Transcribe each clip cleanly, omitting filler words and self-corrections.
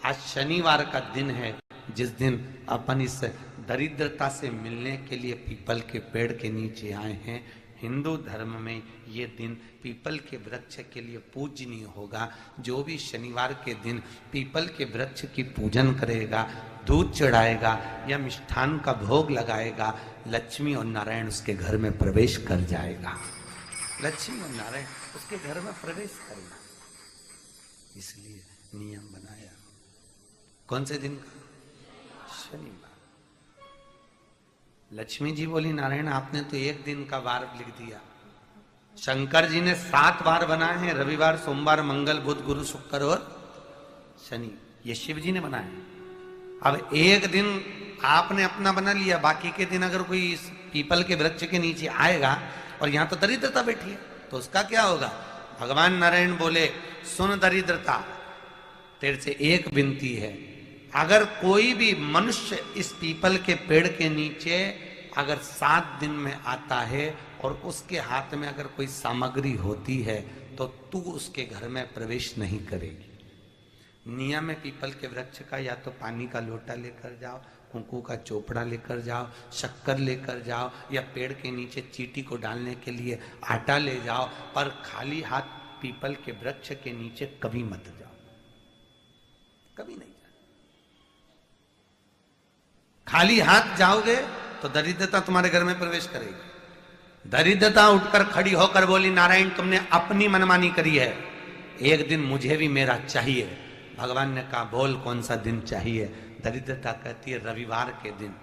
आज शनिवार का दिन है, जिस दिन अपन इस दरिद्रता से मिलने के लिए पीपल के पेड़ के नीचे आए हैं। हिंदू धर्म में ये दिन पीपल के वृक्ष के लिए पूजनीय होगा। जो भी शनिवार के दिन पीपल के वृक्ष की पूजन करेगा, दूध चढ़ाएगा या मिष्ठान का भोग लगाएगा, लक्ष्मी और नारायण उसके घर में प्रवेश कर जाएगा। लक्ष्मी और नारायण उसके घर में प्रवेश करेगा। इसलिए नियम बनाया। कौन से दिन का? शनिवार। लक्ष्मी जी बोली, नारायण आपने तो एक दिन का वार लिख दिया। शंकर जी ने 7 वार बनाए हैं, रविवार, सोमवार, मंगल, बुध, गुरु, शुक्र और शनि। ये शिव जी ने बनाए। अब एक दिन आपने अपना बना लिया, बाकी के दिन अगर कोई इस पीपल के वृक्ष के नीचे आएगा और यहां तो दरिद्रता बैठी है, तो उसका क्या होगा? भगवान नारायण बोले, सुन दरिद्रता, तेरे से एक विनती है, अगर कोई भी मनुष्य इस पीपल के पेड़ के नीचे अगर 7 दिन में आता है और उसके हाथ में अगर कोई सामग्री होती है, तो तू उसके घर में प्रवेश नहीं करेगी। नियम है पीपल के वृक्ष का, या तो पानी का लोटा लेकर जाओ, कुंकू का चोपड़ा लेकर जाओ, शक्कर लेकर जाओ, या पेड़ के नीचे चींटी को डालने के लिए आटा ले जाओ, पर खाली हाथ पीपल के वृक्ष के नीचे कभी मत जाओ, कभी नहीं। खाली हाथ जाओगे तो दरिद्रता तुम्हारे घर में प्रवेश करेगी। दरिद्रता उठकर खड़ी होकर बोली, नारायण तुमने अपनी मनमानी करी है, एक दिन मुझे भी मेरा चाहिए। भगवान ने कहा, बोल कौन सा दिन चाहिए? दरिद्रता कहती है, रविवार के दिन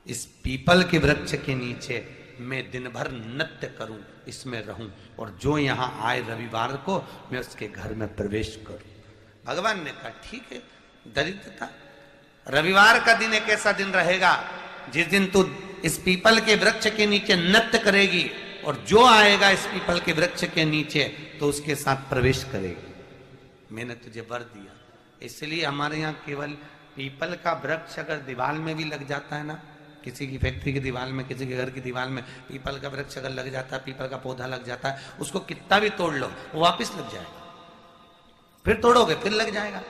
इस पीपल के वृक्ष के नीचे मैं दिन भर नृत्य करूं, इसमें रहूं, और जो यहां आए रविवार को मैं उसके घर में प्रवेश करूं। भगवान ने कहा, ठीक है। दरिद्रता, रविवार का दिन एक ऐसा दिन रहेगा जिस दिन तू इस पीपल के वृक्ष के नीचे नृत्य करेगी, और जो आएगा इस पीपल के वृक्ष के नीचे तो उसके साथ प्रवेश करेगी। मैंने तुझे वर दिया। इसलिए हमारे यहाँ केवल पीपल का वृक्ष अगर दीवार में भी लग जाता है ना, किसी की फैक्ट्री की दीवार में, किसी के घर की दीवार में पीपल का वृक्ष अगर लग जाता है, पीपल का पौधा लग जाता है, उसको कितना भी तोड़ लो वो वापिस लग जाएगा। फिर तोड़ोगे फिर लग जाएगा।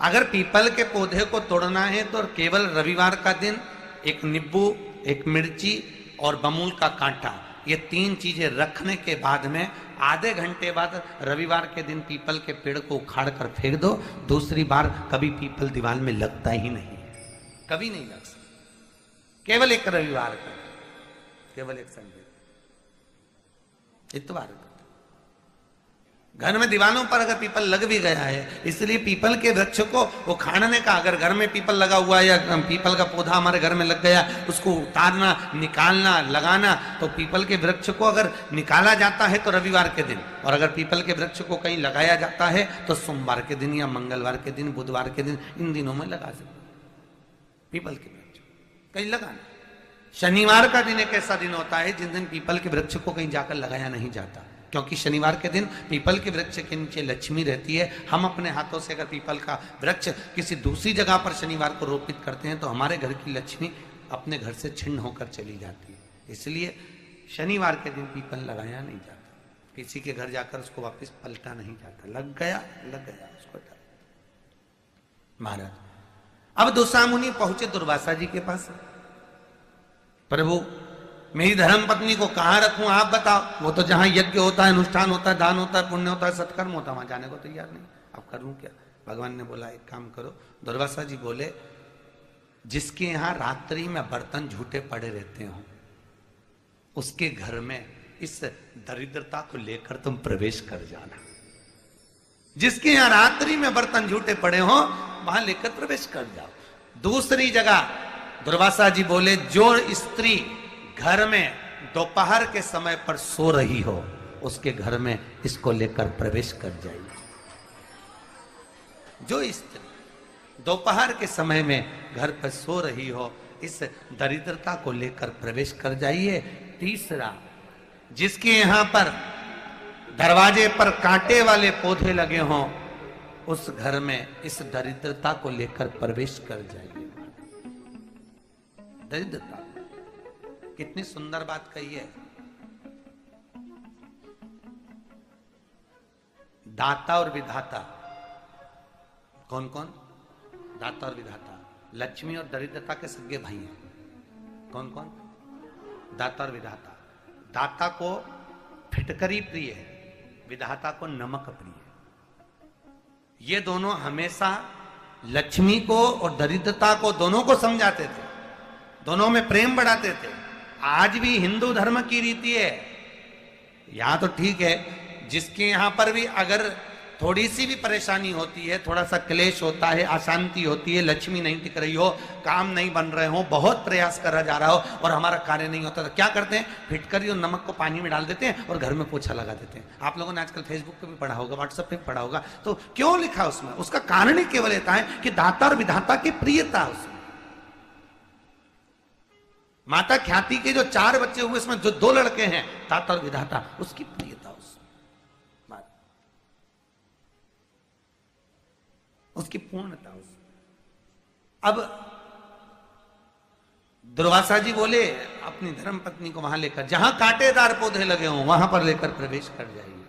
अगर पीपल के पौधे को तोड़ना है तो केवल रविवार का दिन एक नींबू, एक मिर्ची और बमूल का कांटा, ये 3 चीजें रखने के बाद में आधे घंटे बाद रविवार के दिन पीपल के पेड़ को उखाड़ कर फेंक दो। दूसरी बार कभी पीपल दीवार में लगता ही नहीं, कभी नहीं लग सकता। केवल एक रविवार का, केवल एक संडे, इतवार का। घर में दीवानों पर अगर पीपल लग भी गया है, इसलिए पीपल के वृक्ष को उखाड़ने का, अगर घर में पीपल लगा हुआ है या पीपल का पौधा हमारे घर में लग गया, उसको उतारना, निकालना, लगाना, तो पीपल के वृक्ष को अगर निकाला जाता है तो रविवार के दिन, और अगर पीपल के वृक्ष को कहीं लगाया जाता है तो सोमवार के दिन या मंगलवार के दिन, बुधवार के दिन, इन दिनों में लगा सकते पीपल के वृक्ष कहीं लगाना। शनिवार का दिन एक ऐसा दिन होता है जिस दिन पीपल के वृक्ष को कहीं जाकर लगाया नहीं जाता, क्योंकि शनिवार के दिन पीपल के वृक्ष के नीचे लक्ष्मी रहती है। हम अपने हाथों से अगर पीपल का वृक्ष किसी दूसरी जगह पर शनिवार को रोपित करते हैं तो हमारे घर की लक्ष्मी अपने घर से छिन्न होकर चली जाती है। इसलिए शनिवार के दिन पीपल लगाया नहीं जाता, किसी के घर जाकर उसको वापस पलटा नहीं जाता। लग गया उसको। महाराज, अब दूसरा मुनि पहुंचे दुर्वासा जी के पास। प्रभु, मेरी धर्म पत्नी को कहां रखूं, आप बताओ। वो तो जहां यज्ञ होता है, अनुष्ठान होता है, दान होता है, पुण्य होता है, सत्कर्म होता है, वहां जाने को तैयार नहीं। अब करूं क्या? भगवान ने बोला, एक काम करो। दुर्वासा जी बोले, जिसके यहां रात्रि में बर्तन झूठे पड़े रहते हो, उसके घर में इस दरिद्रता को लेकर तुम प्रवेश कर जाना। जिसके यहां रात्रि में बर्तन झूठे पड़े हो, वहां लेकर प्रवेश कर जाओ। दूसरी जगह दुर्वासा जी बोले, जो स्त्री घर में दोपहर के समय पर सो रही हो, उसके घर में इसको लेकर प्रवेश कर जाइए। जो स्त्री दोपहर के समय में घर पर सो रही हो, इस दरिद्रता को लेकर प्रवेश कर जाइए। तीसरा, जिसके यहां पर दरवाजे पर कांटे वाले पौधे लगे हों, उस घर में इस दरिद्रता को लेकर प्रवेश कर जाइए। दरिद्रता, कितनी सुंदर बात कही है। दाता और विधाता कौन कौन? दाता और विधाता, लक्ष्मी और दरिद्रता के सगे भाई हैं। कौन कौन? दाता और विधाता। दाता को फिटकरी प्रिय है, विधाता को नमक प्रिय है। ये दोनों हमेशा लक्ष्मी को और दरिद्रता को दोनों को समझाते थे, दोनों में प्रेम बढ़ाते थे। आज भी हिंदू धर्म की रीति है, यहां तो ठीक है, जिसके यहां पर भी अगर थोड़ी सी भी परेशानी होती है, थोड़ा सा क्लेश होता है, अशांति होती है, लक्ष्मी नहीं टिक रही हो, काम नहीं बन रहे हो, बहुत प्रयास करा जा रहा हो और हमारा कार्य नहीं होता, तो क्या करते हैं? फिटकरी और नमक को पानी में डाल देते हैं और घर में पोछा लगा देते हैं। आप लोगों ने आजकल फेसबुक पे भी पढ़ा होगा, व्हाट्सएप पे भी पढ़ा होगा। तो क्यों लिखा उसमें? उसका कारण ही केवल होता है कि दाता और विधाता की प्रियता उसमें। माता ख्याति के जो 4 बच्चे हुए, इसमें जो 2 लड़के हैं, दाता और विधाता, उसकी प्रियता उसकी पूर्णता उसमें। अब दुर्वासा जी बोले अपनी धर्म पत्नी को वहां लेकर, जहां कांटेदार पौधे लगे हों वहां पर लेकर प्रवेश कर जाइए।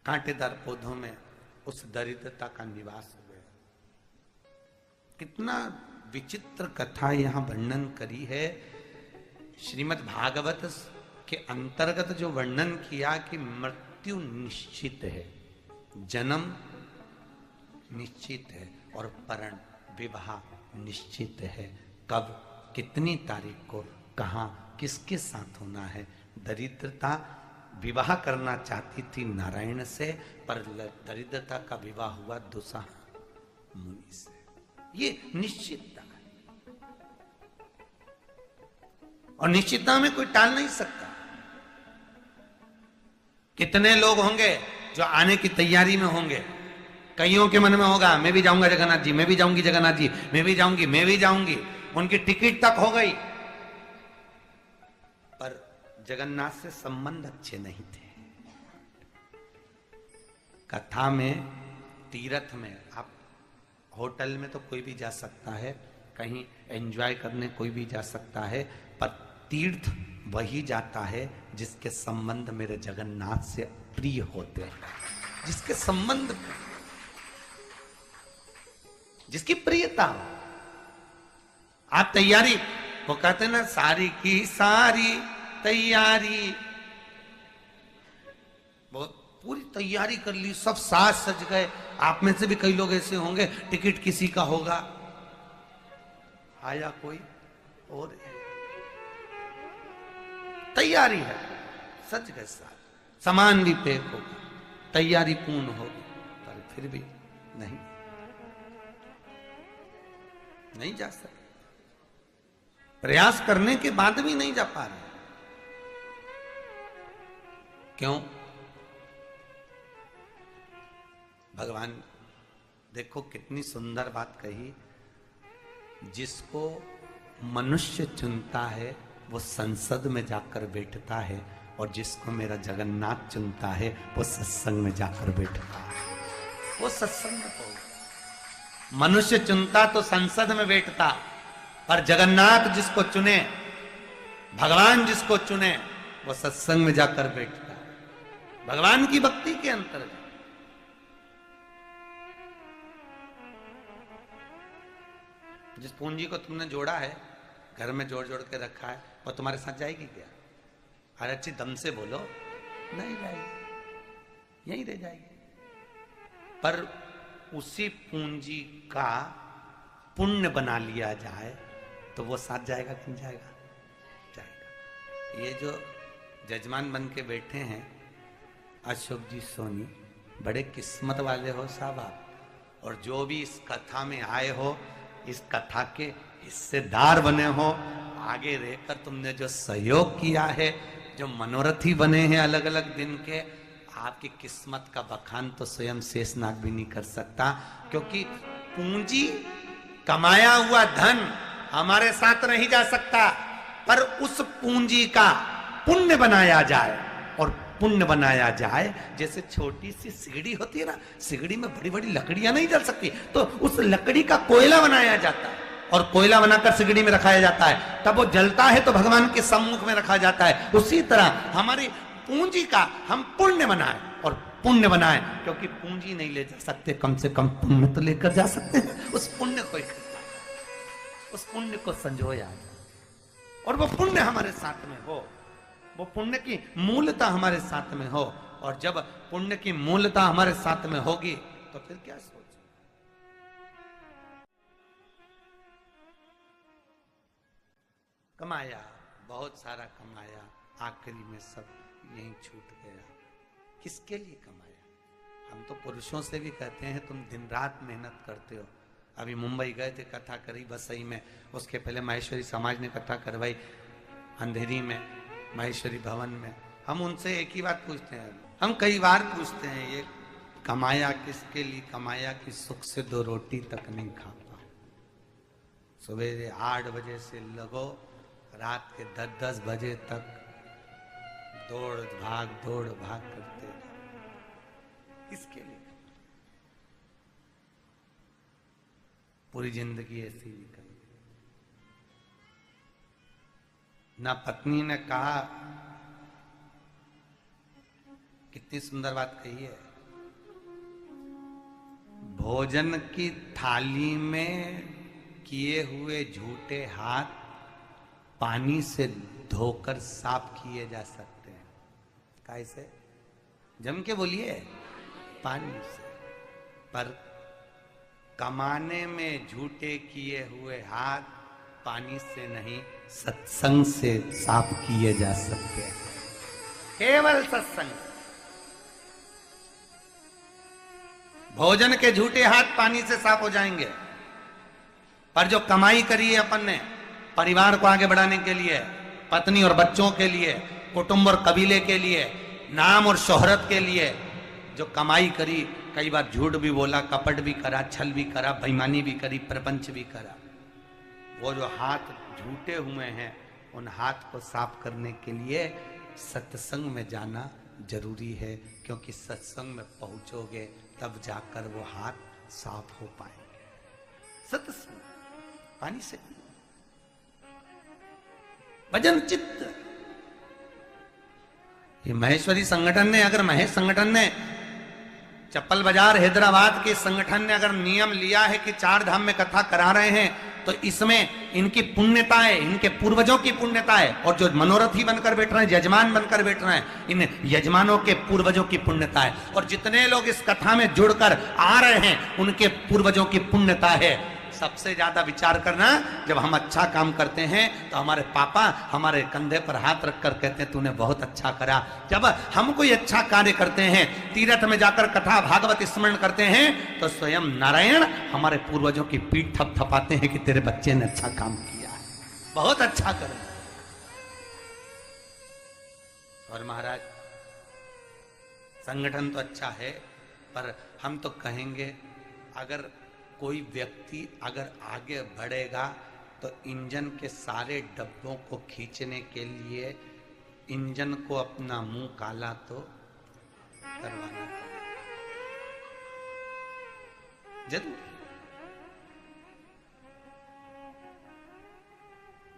कांटेदार पौधों में उस दरिद्रता का निवास हो गया। कितना विचित्र कथा यहां वर्णन करी है। श्रीमद् भागवत के अंतर्गत जो वर्णन किया कि मृत्यु निश्चित है, जन्म निश्चित है और परण विवाह निश्चित है। कब, कितनी तारीख को, कहां, किसके साथ होना है। दरिद्रता विवाह करना चाहती थी नारायण से, पर दरिद्रता का विवाह हुआ दुस्साह मुनि से। ये निश्चितता है और निश्चितता में कोई टाल नहीं सकता। कितने लोग होंगे जो आने की तैयारी में होंगे। कईयों के मन में होगा मैं भी जाऊंगा जगन्नाथ जी, मैं भी जाऊंगी जगन्नाथ जी, मैं भी जाऊंगी, मैं भी जाऊंगी। उनकी टिकट तक हो गई, पर जगन्नाथ से संबंध अच्छे नहीं थे। कथा में, तीर्थ में, आप होटल में तो कोई भी जा सकता है, कहीं एंजॉय करने कोई भी जा सकता है, पर तीर्थ वही जाता है जिसके संबंध मेरे जगन्नाथ से प्रिय होते हैं, जिसके संबंध, जिसकी प्रियता हो। आप तैयारी, वो कहते हैं ना, सारी की सारी तैयारी, वो पूरी तैयारी कर ली, सब साज सज गए। आप में से भी कई लोग ऐसे होंगे, टिकट किसी का होगा, आया कोई और, तैयारी है, सच गए, सामान भी पैक होगा, तैयारी पूर्ण होगी, पर फिर भी नहीं जा सकते। प्रयास करने के बाद भी नहीं जा पा रहे। क्यों? भगवान देखो कितनी सुंदर बात कही, जिसको मनुष्य चुनता है वो संसद में जाकर बैठता है, और जिसको मेरा जगन्नाथ चुनता है वो सत्संग में जाकर बैठता है। वो सत्संग में पहुंच, मनुष्य चुनता तो संसद में बैठता, पर जगन्नाथ जिसको चुने, भगवान जिसको चुने, वो सत्संग में जाकर बैठता है, भगवान की भक्ति के अंतर्गत। जिस पूंजी को तुमने जोड़ा है, घर में जोड़ जोड़ के रखा है, वो तुम्हारे साथ जाएगी क्या? अरे अच्छी दम से बोलो, नहीं जाएगी, यहीं रह जाएगी। पर उसी पूंजी का पुण्य बना लिया जाए तो वो साथ जाएगा कि नहीं जाएगा? जाएगा। ये जो जजमान बन के बैठे हैं अशोक जी सोनी, बड़े किस्मत वाले हो साहब आप, और जो भी इस कथा में आए हो, इस कथा के हिस्सेदार बने हो, आगे रहकर तुमने जो सहयोग किया है, जो मनोरथी बने हैं अलग अलग दिन के, आपकी किस्मत का बखान तो स्वयं शेषनाग भी नहीं कर सकता। क्योंकि पूंजी, कमाया हुआ धन हमारे साथ नहीं जा सकता, पर उस पूंजी का पुण्य बनाया जाए, और पुण्य बनाया जाए, जैसे छोटी सी सिगड़ी होती है ना, सिगड़ी में बड़ी बड़ी लकड़ियां नहीं जल सकती, तो उस लकड़ी का कोयला बनाया जाता है, और कोयला बनाकर सिगड़ी में रखाया जाता है, तब वो जलता है तो भगवान के सम्मुख में रखा जाता है। उसी तरह हमारी पूंजी का हम पुण्य बनाएं, और पुण्य बनाएं, क्योंकि पूंजी नहीं ले जा सकते, कम से कम पुण्य तो लेकर जा सकते हैं। उस पुण्य को इकट्ठा, उस पुण्य को संजोया जाए और वो पुण्य हमारे साथ में हो, वो पुण्य की मूलता हमारे साथ में हो। और जब पुण्य की मूलता हमारे साथ में होगी तो फिर क्या सोच, कमाया, बहुत सारा कमाया, आखिरी में सब यहीं छूट गया। किसके लिए कमाया? हम तो पुरुषों से भी कहते हैं तुम दिन रात मेहनत करते हो। अभी मुंबई गए थे, कथा करी बसई में, उसके पहले माहेश्वरी समाज ने कथा करवाई अंधेरी में, माहेश्वरी भवन में। हम उनसे एक ही बात पूछते हैं, हम कई बार पूछते हैं, ये कमाया किसके लिए कमाया कि सुख से 2 रोटी तक नहीं खा पाओ। सवेरे 8 बजे से लगो, रात के 10-10 बजे तक दौड़ भाग करते रहो। किसके लिए? पूरी जिंदगी ऐसी निकल। ना पत्नी ने कहा, कितनी सुंदर बात कही है, भोजन की थाली में किए हुए झूठे हाथ पानी से धोकर साफ किए जा सकते हैं। कैसे? जम के बोलिए, पानी से। पर कमाने में झूठे किए हुए हाथ पानी से नहीं, सत्संग से साफ किए जा सकते हैं। केवल सत्संग। भोजन के झूठे हाथ पानी से साफ हो जाएंगे, पर जो कमाई करी है अपन ने परिवार को आगे बढ़ाने के लिए, पत्नी और बच्चों के लिए, कुटुंब और कबीले के लिए, नाम और शोहरत के लिए जो कमाई करी, कई बार झूठ भी बोला, कपट भी करा, छल भी करा, बेईमानी भी करी, प्रपंच भी करा, वो जो हाथ झूठे हुए हैं उन हाथ को साफ करने के लिए सत्संग में जाना जरूरी है। क्योंकि सत्संग में पहुंचोगे तब जाकर वो हाथ साफ हो पाएंगे। सत्संग पानी से, भजन चित्त। ये महेश्वरी संगठन ने, अगर महेश संगठन ने, चप्पल बाजार हैदराबाद के संगठन ने अगर नियम लिया है कि 4 धाम में कथा करा रहे हैं, तो इसमें इनकी पुण्यता है, इनके पूर्वजों की पुण्यता है। और जो मनोरथी बनकर बैठ रहे हैं, यजमान बनकर बैठ रहे हैं, इन यजमानों के पूर्वजों की पुण्यता है। और जितने लोग इस कथा में जुड़कर आ रहे हैं उनके पूर्वजों की पुण्यता है। सबसे ज्यादा विचार करना, जब हम अच्छा काम करते हैं तो हमारे पापा हमारे कंधे पर हाथ रखकर कहते हैं तूने बहुत अच्छा करा। जब हम कोई अच्छा कार्य करते हैं, तीर्थ में जाकर कथा भागवत स्मरण करते हैं, तो स्वयं नारायण हमारे पूर्वजों की पीठ थपथपाते हैं कि तेरे बच्चे ने अच्छा काम किया है, बहुत अच्छा कर। और महाराज संगठन तो अच्छा है, पर हम तो कहेंगे अगर कोई व्यक्ति अगर आगे बढ़ेगा तो इंजन के सारे डब्बों को खींचने के लिए इंजन को अपना मुंह काला तो करवाना जरूर।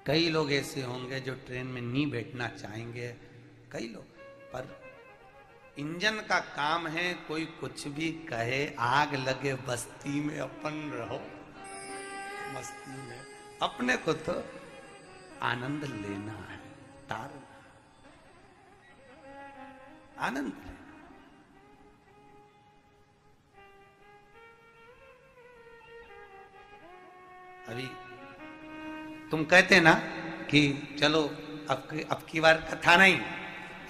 कई लोग ऐसे होंगे जो ट्रेन में नहीं बैठना चाहेंगे, कई लोग, पर इंजन का काम है कोई कुछ भी कहे, आग लगे बस्ती में अपन रहो मस्ती में, अपने को तो आनंद लेना है, तार आनंद लेना। अभी तुम कहते ना कि चलो अब की बार कथा नहीं,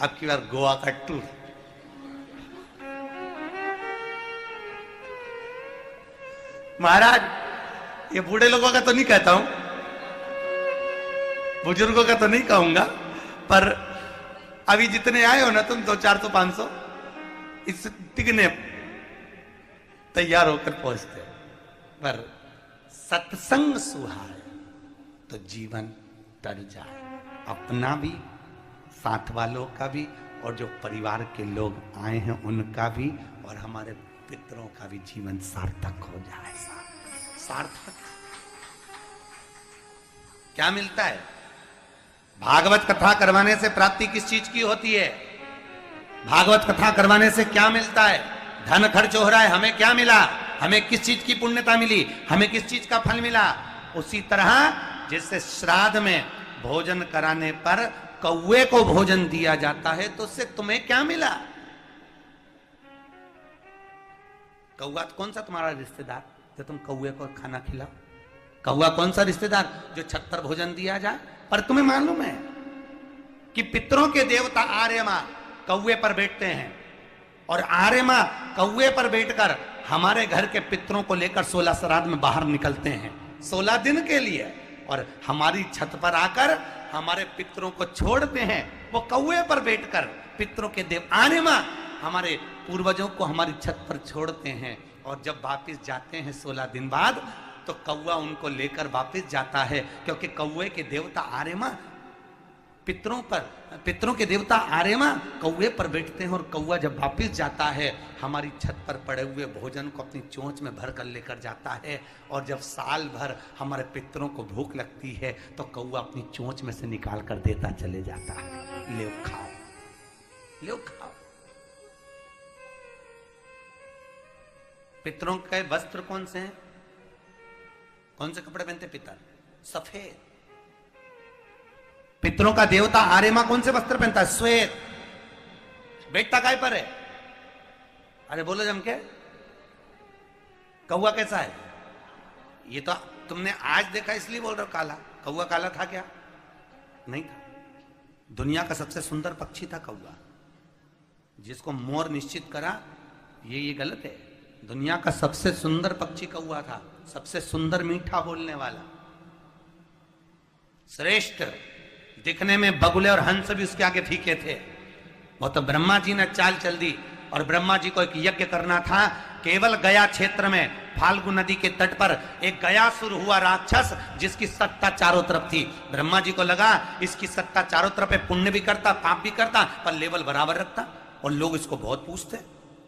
अब की बार गोवा का टूर। महाराज ये बूढ़े लोगों का तो नहीं कहता हूं, बुजुर्गों का तो नहीं कहूंगा, पर अभी जितने आए हो ना तुम 200-400 500 इस टिकने तैयार होकर पहुंचते हो। पर सत्संग सुहाए तो जीवन तर जाए, अपना भी, साथ वालों का भी, और जो परिवार के लोग आए हैं उनका भी, और हमारे पितरों का भी जीवन सार्थक हो जाए। सार्थक क्या मिलता है? भागवत कथा करवाने से प्राप्ति किस चीज की होती है? भागवत कथा करवाने से क्या मिलता है? धन खर्च हो रहा है, हमें क्या मिला? हमें किस चीज की पुण्यता मिली? हमें किस चीज का फल मिला? उसी तरह जैसे श्राद्ध में भोजन कराने पर कौवे को भोजन दिया जाता है, तो उससे तुम्हें क्या मिला? कौवा कौन सा तुम्हारा रिश्तेदार जो तुम कौवे को खाना खिलाओ? कौवा कौन सा रिश्तेदार जो छत पर भोजन दिया जाए? पर तुम्हें मालूम है कि पितरों के देवता आर्यमा कौवे पर बैठते हैं, और आर्यमा कौवे पर बैठकर हमारे घर के पितरों को लेकर 16 श्राद्ध में बाहर निकलते हैं 16 दिन के लिए, और हमारी छत पर आकर हमारे पितरों को छोड़ते हैं। वो कौवे पर बैठकर पितरों के देव आर्यमा हमारे पूर्वजों को हमारी छत पर छोड़ते हैं, और जब वापिस जाते हैं 16 दिन बाद, तो कौवा उनको लेकर वापिस जाता है, क्योंकि कौवे के देवता आर्यमा पितरों के देवता आर्यमा कौवे पर बैठते हैं, और कौवा जब वापिस जाता है हमारी छत पर पड़े हुए भोजन को अपनी चोंच में भर कर लेकर जाता है, और जब साल भर हमारे पितरों को भूख लगती है तो कौवा अपनी चोंच में से निकाल कर देता चले जाता है, ले खाओ, ले खाओ। पितरों के वस्त्र कौन से हैं? कौन से कपड़े पहनते पितर? सफेद। पितरों का देवता आर्यमा कौन से वस्त्र पहनता है? श्वेत। बैठता काय पर है? अरे बोलो जम के, कौवा कैसा है? ये तो तुमने आज देखा इसलिए बोल रहे हो काला। कौवा काला था क्या? नहीं था। दुनिया का सबसे सुंदर पक्षी था कौवा, जिसको मोर निश्चित करा ये गलत है। दुनिया का सबसे सुंदर पक्षी कौवा था, सबसे सुंदर मीठा बोलने वाला, श्रेष्ठ। दिखने में बगुले और हंस भी उसके आगे फीके थे। वो तो ब्रह्मा जी ने चाल चल दी, और ब्रह्मा जी को एक यज्ञ करना था केवल गया क्षेत्र में। फाल्गु नदी के तट पर एक गयासुर हुआ राक्षस, जिसकी सत्ता चारों तरफ थी। ब्रह्मा जी को लगा इसकी सत्ता चारों तरफ है, पुण्य भी करता पाप भी करता, पर लेवल बराबर रखता, और लोग इसको बहुत पूछते।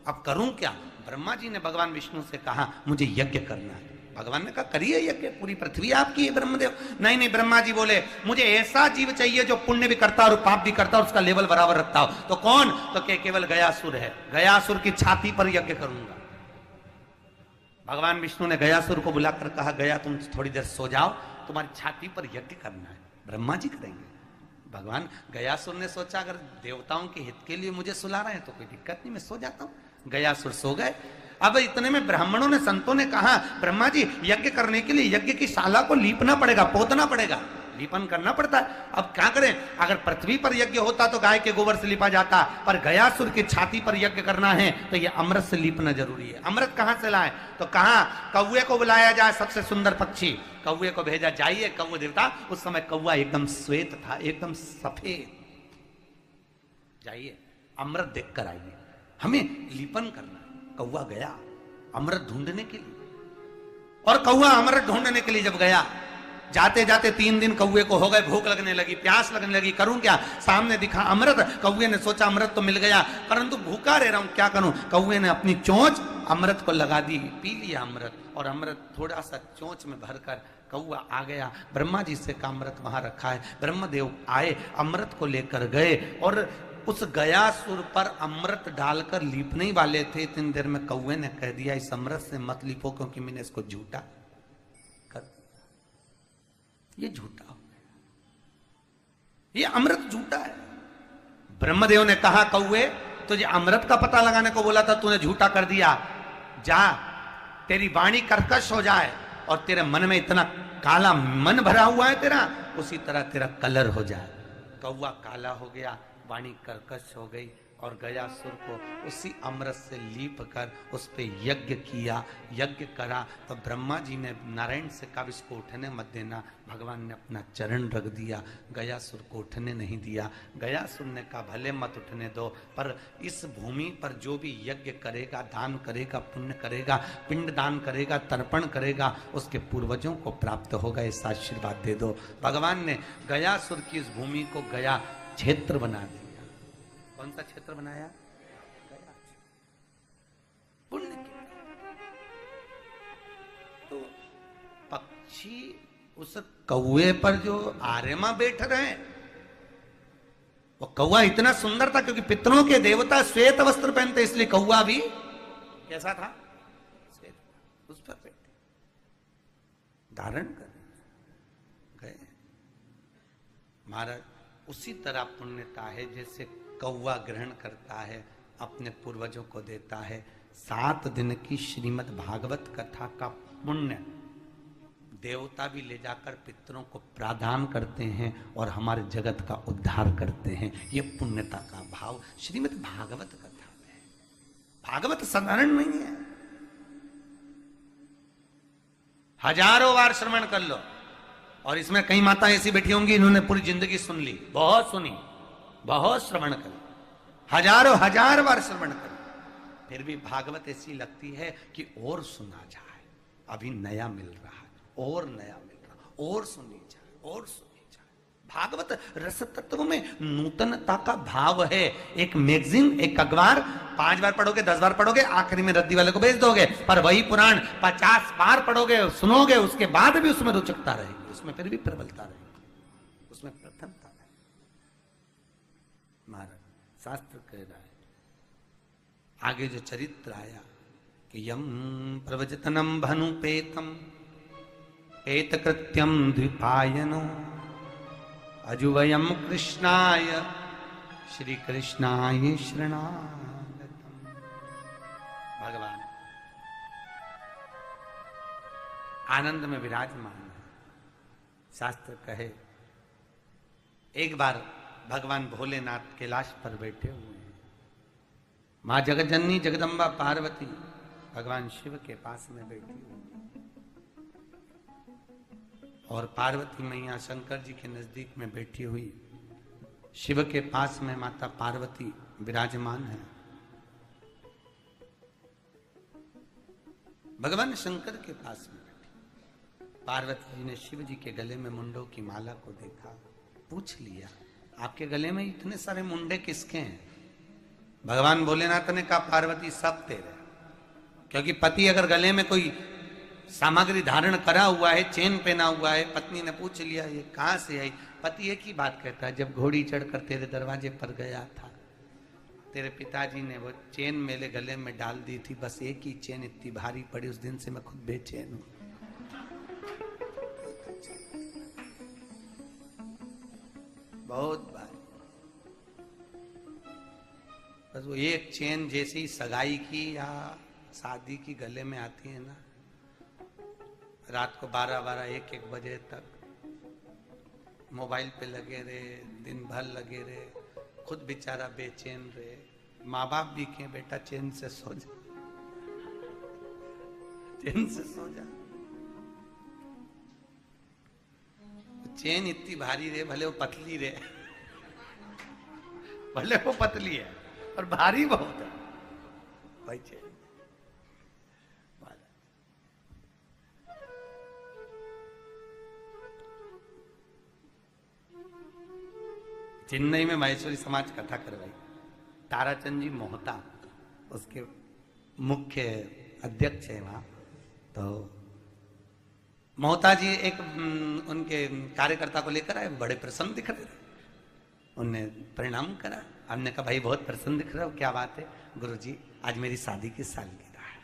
अब करूं क्या? ब्रह्मा जी ने भगवान विष्णु से कहा मुझे यज्ञ करना है। भगवान ने कहा करिए यज्ञ, पूरी पृथ्वी आपकी है ब्रह्मदेव। नहीं, ब्रह्मा जी बोले मुझे ऐसा जीव चाहिए जो पुण्य भी करता और पाप भी करता और उसका लेवल बराबर रखता हो। तो कौन? तो केवल गयासुर है। गयासुर की छाती पर यज्ञ करूंगा। भगवान विष्णु ने गयासुर को बुलाकर कहा गया तुम थोड़ी देर सो जाओ, तुम्हारी छाती पर यज्ञ करना है। ब्रह्मा जी करेंगे। भगवान गयासुर ने सोचा अगर देवताओं के हित के लिए मुझे सुला रहे हैं तो कोई दिक्कत नहीं, मैं सो जाता हूं। गयासुर सो गए। अब इतने में ब्राह्मणों ने, संतों ने कहा ब्रह्मा जी यज्ञ करने के लिए यज्ञ की शाला को लीपना पड़ेगा, पोतना पड़ेगा, लीपन करना पड़ता है। अब क्या करें? अगर पृथ्वी पर यज्ञ होता तो गाय के गोबर से लीपा जाता, पर गयासुर की छाती पर यज्ञ करना है तो ये अमृत से लीपना जरूरी है। अमृत कहां से लाए? तो कहा कौवे को बुलाया जाए, सबसे सुंदर पक्षी। कौवे को भेजा, जाइए कौवे देवता। उस समय कौवा एकदम श्वेत था, एकदम सफेद। जाइए अमृत देख कर आइए, हमें लीपन करना। कौवा गया अमृत ढूंढने के लिए, और कौवा अमृत ढूंढने के लिए जब गया, जाते जाते 3 दिन कौवे को हो गए, भूख लगने लगी, प्यास लगने लगी, करूं क्या? सामने दिखा अमृत। कौवे ने सोचा अमृत तो मिल गया, परंतु भूखा रह रहा हूं, क्या करूं? कौवे ने अपनी चोंच अमृत को लगा दी, पी लिया अमृत, और अमृत थोड़ा सा चोंच में भरकर कौवा आ गया। ब्रह्मा जी से का अमृत वहां रखा है। ब्रह्मदेव आए, अमृत को लेकर गए, और उस गयासुर पर अमृत डालकर लीपने वाले थे। इतनी देर में कौवे ने कह दिया इस अमृत से मत लीपो, क्योंकि मैंने इसको झूठा कर, ये झूठा हो गया, ये अमृत झूठा है। ब्रह्मदेव ने कहा कौवे तुझे अमृत का पता लगाने को बोला था, तूने झूठा कर दिया। जा, तेरी वाणी कर्कश हो जाए, और तेरे मन में इतना काला मन भरा हुआ है तेरा, उसी तरह तेरा कलर हो जाए। कौवा काला हो गया, वाणी कर्कश हो गई, और गयासुर को उसी अमृत से लीप कर उस पे यज्ञ किया, यज्ञ करा। तो ब्रह्मा जी ने नारायण से कहा इसको उठने मत देना। भगवान ने अपना चरण रख दिया, गयासुर को उठने नहीं दिया। गयासुर ने कहा भले मत उठने दो, पर इस भूमि पर जो भी यज्ञ करेगा, दान करेगा, पुण्य करेगा, पिंड दान करेगा, तर्पण करेगा, उसके पूर्वजों को प्राप्त होगा, ऐसा आशीर्वाद दे दो। भगवान ने गयासुर की इस भूमि को गया क्षेत्र बना दिया। कौन सा क्षेत्र बनाया? गया। पुण्य के तो पक्षी उस कौवे पर जो आर्यमा बैठ रहे हैं, वो कौवा इतना सुंदर था क्योंकि पितरों के देवता श्वेत वस्त्र पहनते, इसलिए कौवा भी कैसा था, श्वेत, उस पर बैठे धारण कर गए महाराज। उसी तरह पुण्यता है जैसे कौवा ग्रहण करता है, अपने पूर्वजों को देता है। 7 दिन की श्रीमद् भागवत कथा का पुण्य देवता भी ले जाकर पितरों को प्रादान करते हैं और हमारे जगत का उद्धार करते हैं। ये पुण्यता का भाव श्रीमद् भागवत कथा में है। भागवत साधारण नहीं है, हजारों बार श्रवण कर लो। और इसमें कई माता ऐसी बैठी होंगी इन्होंने पूरी जिंदगी सुन ली, बहुत सुनी, बहुत श्रवण कर, हजारों हजार बार श्रवण कर, फिर भी भागवत ऐसी लगती है कि और सुना जाए, अभी नया मिल रहा है, और नया मिल रहा, और सुनी जाए, और सुनी जाए। भागवत रस तत्व में नूतनता का भाव है। एक मैगजीन, एक अखबार 5 बार पढ़ोगे, 10 बार पढ़ोगे, आखिरी में रद्दी वाले को भेज दोगे, पर वही पुराण 50 बार पढ़ोगे, सुनोगे, उसके बाद भी उसमें रोचकता रहेगी, उसमें फिर भी प्रबलता रहेगी, उसमें प्रथमता रहेगी। महाराज शास्त्र कह रहा है, आगे जो चरित्र आया कि यम प्रवचतनम भनुपेतम एतकृत्यम द्विपायनो अजुवयम कृष्णाय श्री कृष्णाय शरणागतम। भगवान आनंद में विराजमान है। शास्त्र कहे एक बार भगवान भोलेनाथ कैलाश पर बैठे हुए हैं, मां जगज्जननी जगदम्बा पार्वती भगवान शिव के पास में बैठी हुई और पार्वती मैया शंकर जी के नजदीक में बैठी हुई, शिव के पास में माता पार्वती विराजमान है। भगवान शंकर के पास में बैठी पार्वती जी ने शिव जी के गले में मुंडों की माला को देखा, पूछ लिया आपके गले में इतने सारे मुंडे किसके हैं? भगवान भोलेनाथ ने कहा पार्वती सब तेरे, क्योंकि पति अगर गले में कोई सामग्री धारण करा हुआ है, चेन पहना हुआ है, पत्नी ने पूछ लिया ये कहां से आई, पति एक ही बात कहता है, जब घोड़ी चढ़कर तेरे दरवाजे पर गया था तेरे पिताजी ने वो चेन मेरे गले में डाल दी थी, बस एक ही चेन इतनी भारी पड़ी, उस दिन से मैं खुद बेचैन हूं। बहुत बार बस वो एक चेन जैसे ही सगाई की या शादी की गले में आती है ना, रात को 12-12 1-1 बजे तक मोबाइल पे लगे रहे, दिन भर लगे रहे, खुद बेचारा बेचैन रहे, माँ बाप भी कहें बेटा चैन से सो जा, चैन से सो जा। चैन इतनी भारी रहे, भले वो पतली रहे, भले वो पतली है और भारी बहुत है भाई चैन। चेन्नई में माहेश्वरी समाज कथा करवाई, ताराचंद जी मोहता उसके मुख्य अध्यक्ष है वहां। तो मोहता जी एक उनके कार्यकर्ता को लेकर आए, बड़े प्रसन्न दिख रहे थे, उनने प्रणाम करा, हमने कहा भाई बहुत प्रसन्न दिख रहा हो, क्या बात है? गुरुजी आज मेरी शादी की सालगिरह है।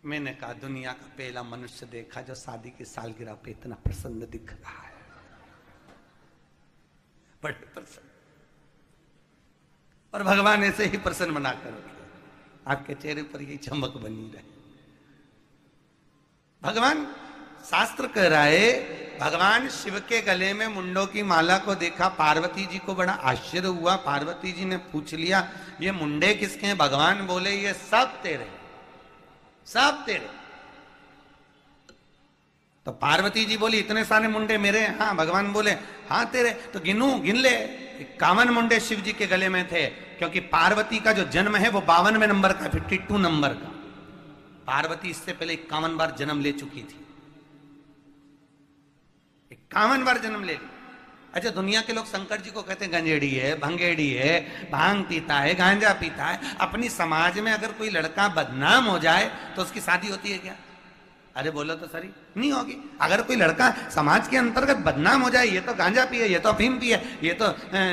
मैंने कहा दुनिया का पहला मनुष्य देखा जो शादी की सालगिरह पे इतना प्रसन्न दिख रहा है, बड़े प्रसन्न। और भगवान ऐसे ही प्रसन्न बनाकर रखे, आपके चेहरे पर यही चमक बनी रहे। भगवान शास्त्र कह रहा है, भगवान शिव के गले में मुंडों की माला को देखा, पार्वती जी को बड़ा आश्चर्य हुआ। पार्वती जी ने पूछ लिया ये मुंडे किसके हैं? भगवान बोले ये सब तेरे, सब तेरे। तो पार्वती जी बोली इतने सारे मुंडे मेरे? हाँ। भगवान बोले हाँ तेरे। तो गिन ले। 51 मुंडे शिव जी के गले में थे, क्योंकि पार्वती का जो जन्म है वो 52वें नंबर का, 52 नंबर का। पार्वती इससे पहले 51 बार जन्म ले चुकी थी, 51 बार जन्म ले ली। अच्छा, दुनिया के लोग शंकर जी को कहते हैं गंजेड़ी है, भंगेड़ी है, भांग पीता है, गांजा पीता है। अपनी समाज में अगर कोई लड़का बदनाम हो जाए तो उसकी शादी होती है क्या? अरे बोलो तो सही, नहीं होगी। अगर कोई लड़का समाज के अंतर्गत बदनाम हो जाए, ये तो गांजा पिए, ये तो अफीम पिए, ये तो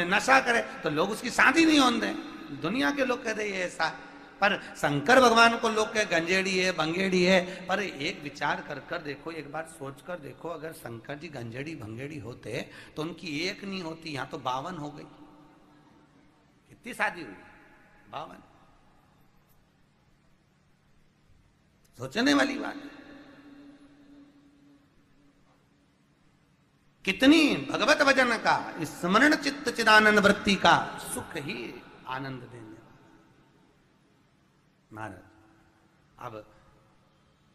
नशा करे, तो लोग उसकी शादी नहीं होने दें। दुनिया के लोग कह रहे हैं ऐसा, पर शंकर भगवान को लोग कहे गंजेड़ी है, भंगेड़ी है। पर एक विचार कर कर देखो, एक बार सोच कर देखो, अगर शंकर जी गंजेड़ी भंगेड़ी होते तो उनकी एक नहीं होती, यहां तो 52 हो गई। कितनी शादी हुई? 52। सोचने वाली बात है। कितनी भगवत भजन का, स्मरण चित्त चिदानंद वृत्ति का सुख ही आनंद देने महाराज। अब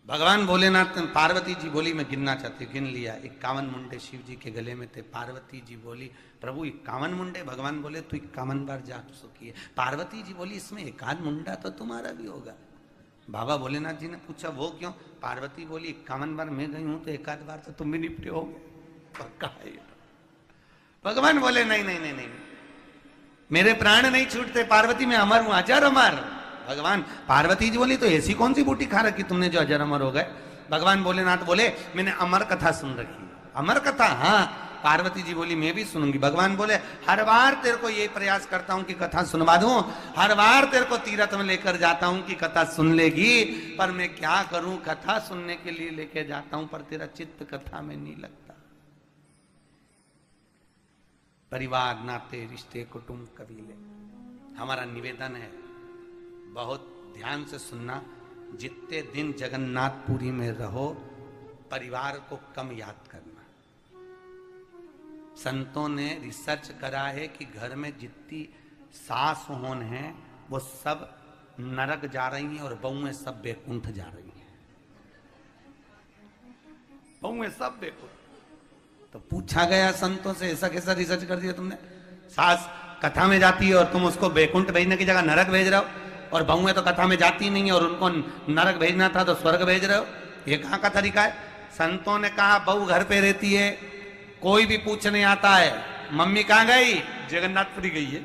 भगवान भोलेनाथ, पार्वती जी बोली मैं गिनना चाहती, गिन लिया। 51 मुंडे शिव जी के गले में थे। पार्वती जी बोली प्रभु 51 मुंडे। भगवान बोले तू 51 बार जाप सुखी है। पार्वती जी बोली इसमें एक आध मुंडा तो तुम्हारा भी होगा। बाबा भोलेनाथ जी ने पूछा वो क्यों? पार्वती बोली 51 बार मैं गई हूं तो एक आध बार तो तुम भी निपटे हो पक्का है। भगवान बोले नहीं नहीं नहीं नहीं, मेरे प्राण नहीं छूटते पार्वती, मैं अमर हूं, अजर अमर। भगवान, पार्वती जी बोली तो ऐसी कौन सी बूटी खा रखी तुमने जो अजर अमर हो गए? भगवान भोलेनाथ बोले मैंने अमर कथा सुन रखी। अमर कथा? हाँ। पार्वती जी बोली मैं भी सुनूंगी। भगवान बोले हर बार तेरे को ये प्रयास करता हूं कि कथा सुनवा दूं, हर बार तेरे को तीर्थ में लेकर जाता हूं कि कथा सुन लेगी, पर मैं क्या करूं, कथा सुनने के लिए लेके जाता हूं पर तेरा चित्त कथा में नहीं लगता। परिवार, नाते, रिश्ते, कुटुंब, कबीले, हमारा निवेदन है बहुत ध्यान से सुनना। जितने दिन जगन्नाथपुरी में रहो परिवार को कम याद करना। संतों ने रिसर्च करा है कि घर में जितनी सास होन है वो सब नरक जा रही हैं और बहुएं सब बैकुंठ जा रही हैं। बहुएं सब बैकुंठ। तो पूछा गया संतों से ऐसा कैसा रिसर्च कर दिया तुमने? सास कथा में जाती है और तुम उसको बैकुंठ भेजने की जगह नरक भेज रहे हो, और बहुएं तो कथा में जाती नहीं है और उनको नरक भेजना था तो स्वर्ग भेज रहे हो। ये कहां का तरीका है? संतों ने कहा बहू घर पे रहती है, कोई भी पूछने आता है मम्मी कहां गई? जगन्नाथपुरी गई है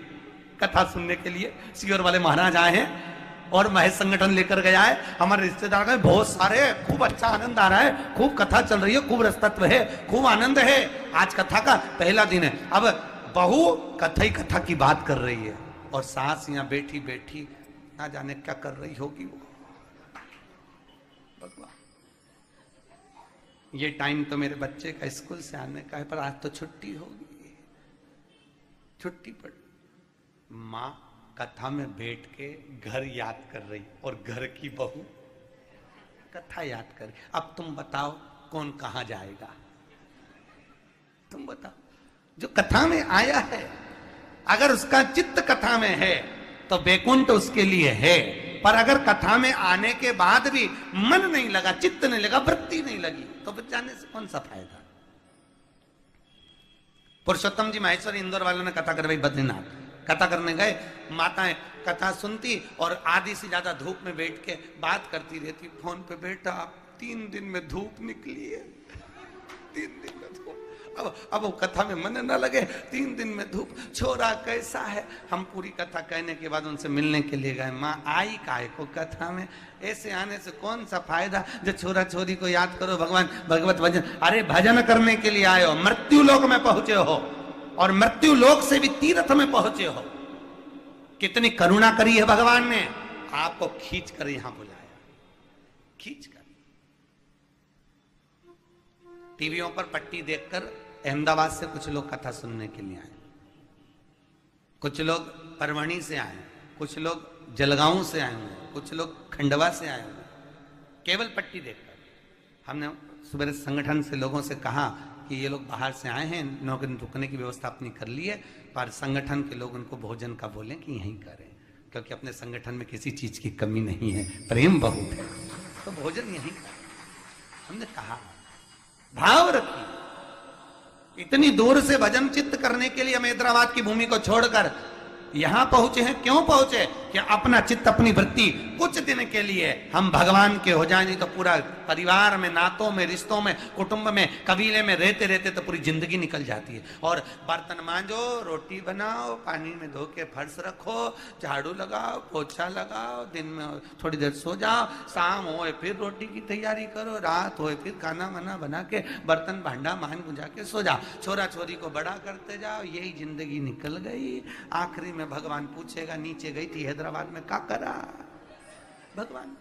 कथा सुनने के लिए। सीहोर वाले महाराज आए हैं और महेश संगठन लेकर गया है, हमारे रिश्तेदार का बहुत सारे, खूब अच्छा आनंद आ रहा है, खूब कथा चल रही है, खूब रसतत्व है, खूब आनंद है, आज कथा का पहला दिन है। अब बहू कथा ही कथा की बात कर रही है और सास यहाँ बैठी बैठी ना जाने क्या कर रही होगी वो। भगवान, ये टाइम तो मेरे बच्चे का स्कूल से आने का है पर आज तो छुट्टी होगी, छुट्टी पड़। माँ कथा में बैठ के घर याद कर रही और घर की बहू कथा याद कर रही। अब तुम बताओ कौन कहां जाएगा? तुम बताओ। जो कथा में आया है अगर उसका चित्त कथा में है तो बैकुंठ उसके लिए है, पर अगर कथा में आने के बाद भी मन नहीं लगा, चित्त नहीं लगा, वृत्ति नहीं लगी तो फिर जाने से कौन सा फायदा? पुरुषोत्तम जी माहेश्वर इंदौर वालों ने कथा करवाई बद्रीनाथ। कथा करने गए, माताएं कथा सुनती और आधी से ज्यादा धूप में बैठ के बात करती रहती फोन पे। बेटा 3 दिन में धूप निकली है, 3 दिन में धूप। अब वो कथा में मन न लगे, 3 दिन में धूप। छोरा कैसा है? हम पूरी कथा कहने के बाद उनसे मिलने के लिए गए। माँ आई काहे को कथा में? ऐसे आने से कौन सा फायदा? जो छोरा छोरी को याद करो, भगवान भगवत भजन। अरे भजन करने के लिए आए हो, मृत्यु लोक में पहुंचे हो और मृत्यु लोक से भी तीर्थ में पहुंचे हो। कितनी करुणा करी है भगवान ने, आपको खींच कर यहां बुलाया, खींच कर। टीवियों पर पट्टी देखकर अहमदाबाद से कुछ लोग कथा सुनने के लिए आए, कुछ लोग परवणी से आए, कुछ लोग जलगांव से आए हुए, कुछ लोग खंडवा से आए हुए, केवल पट्टी देखकर। हमने सुबह संगठन से लोगों से कहा कि ये लोग बाहर से आए हैं, नौकरी रुकने की व्यवस्था अपनी कर ली है, पर संगठन के लोग उनको भोजन का बोलें कि यहीं करें, क्योंकि अपने संगठन में किसी चीज की कमी नहीं है, प्रेम बहुत है, तो भोजन यहीं करें। हमने कहा भाव रखिए। इतनी दूर से भजन चित्त करने के लिए हम हैदराबाद की भूमि को छोड़कर यहां पहुंचे हैं। क्यों पहुंचे? कि अपना चित्त अपनी वृत्ति कुछ दिन के लिए हम भगवान के हो जाए, नहीं तो पूरा परिवार में, नातों में, रिश्तों में, कुटुंब में, कबीले में रहते रहते तो पूरी जिंदगी निकल जाती है। और बर्तन मांजो, रोटी बनाओ, पानी में धो के फर्श रखो, झाड़ू लगाओ, पोछा लगाओ, दिन में थोड़ी देर सो जाओ, शाम हो फिर रोटी की तैयारी करो, रात हो फिर खाना वाना बना के बर्तन भांडा मान बुझा के सो जाओ, छोरा छोरी को बड़ा करते जाओ, यही जिंदगी निकल गई। आखिरी में भगवान पूछेगा, नीचे गई थी हैदराबाद में, क्या करा? भगवान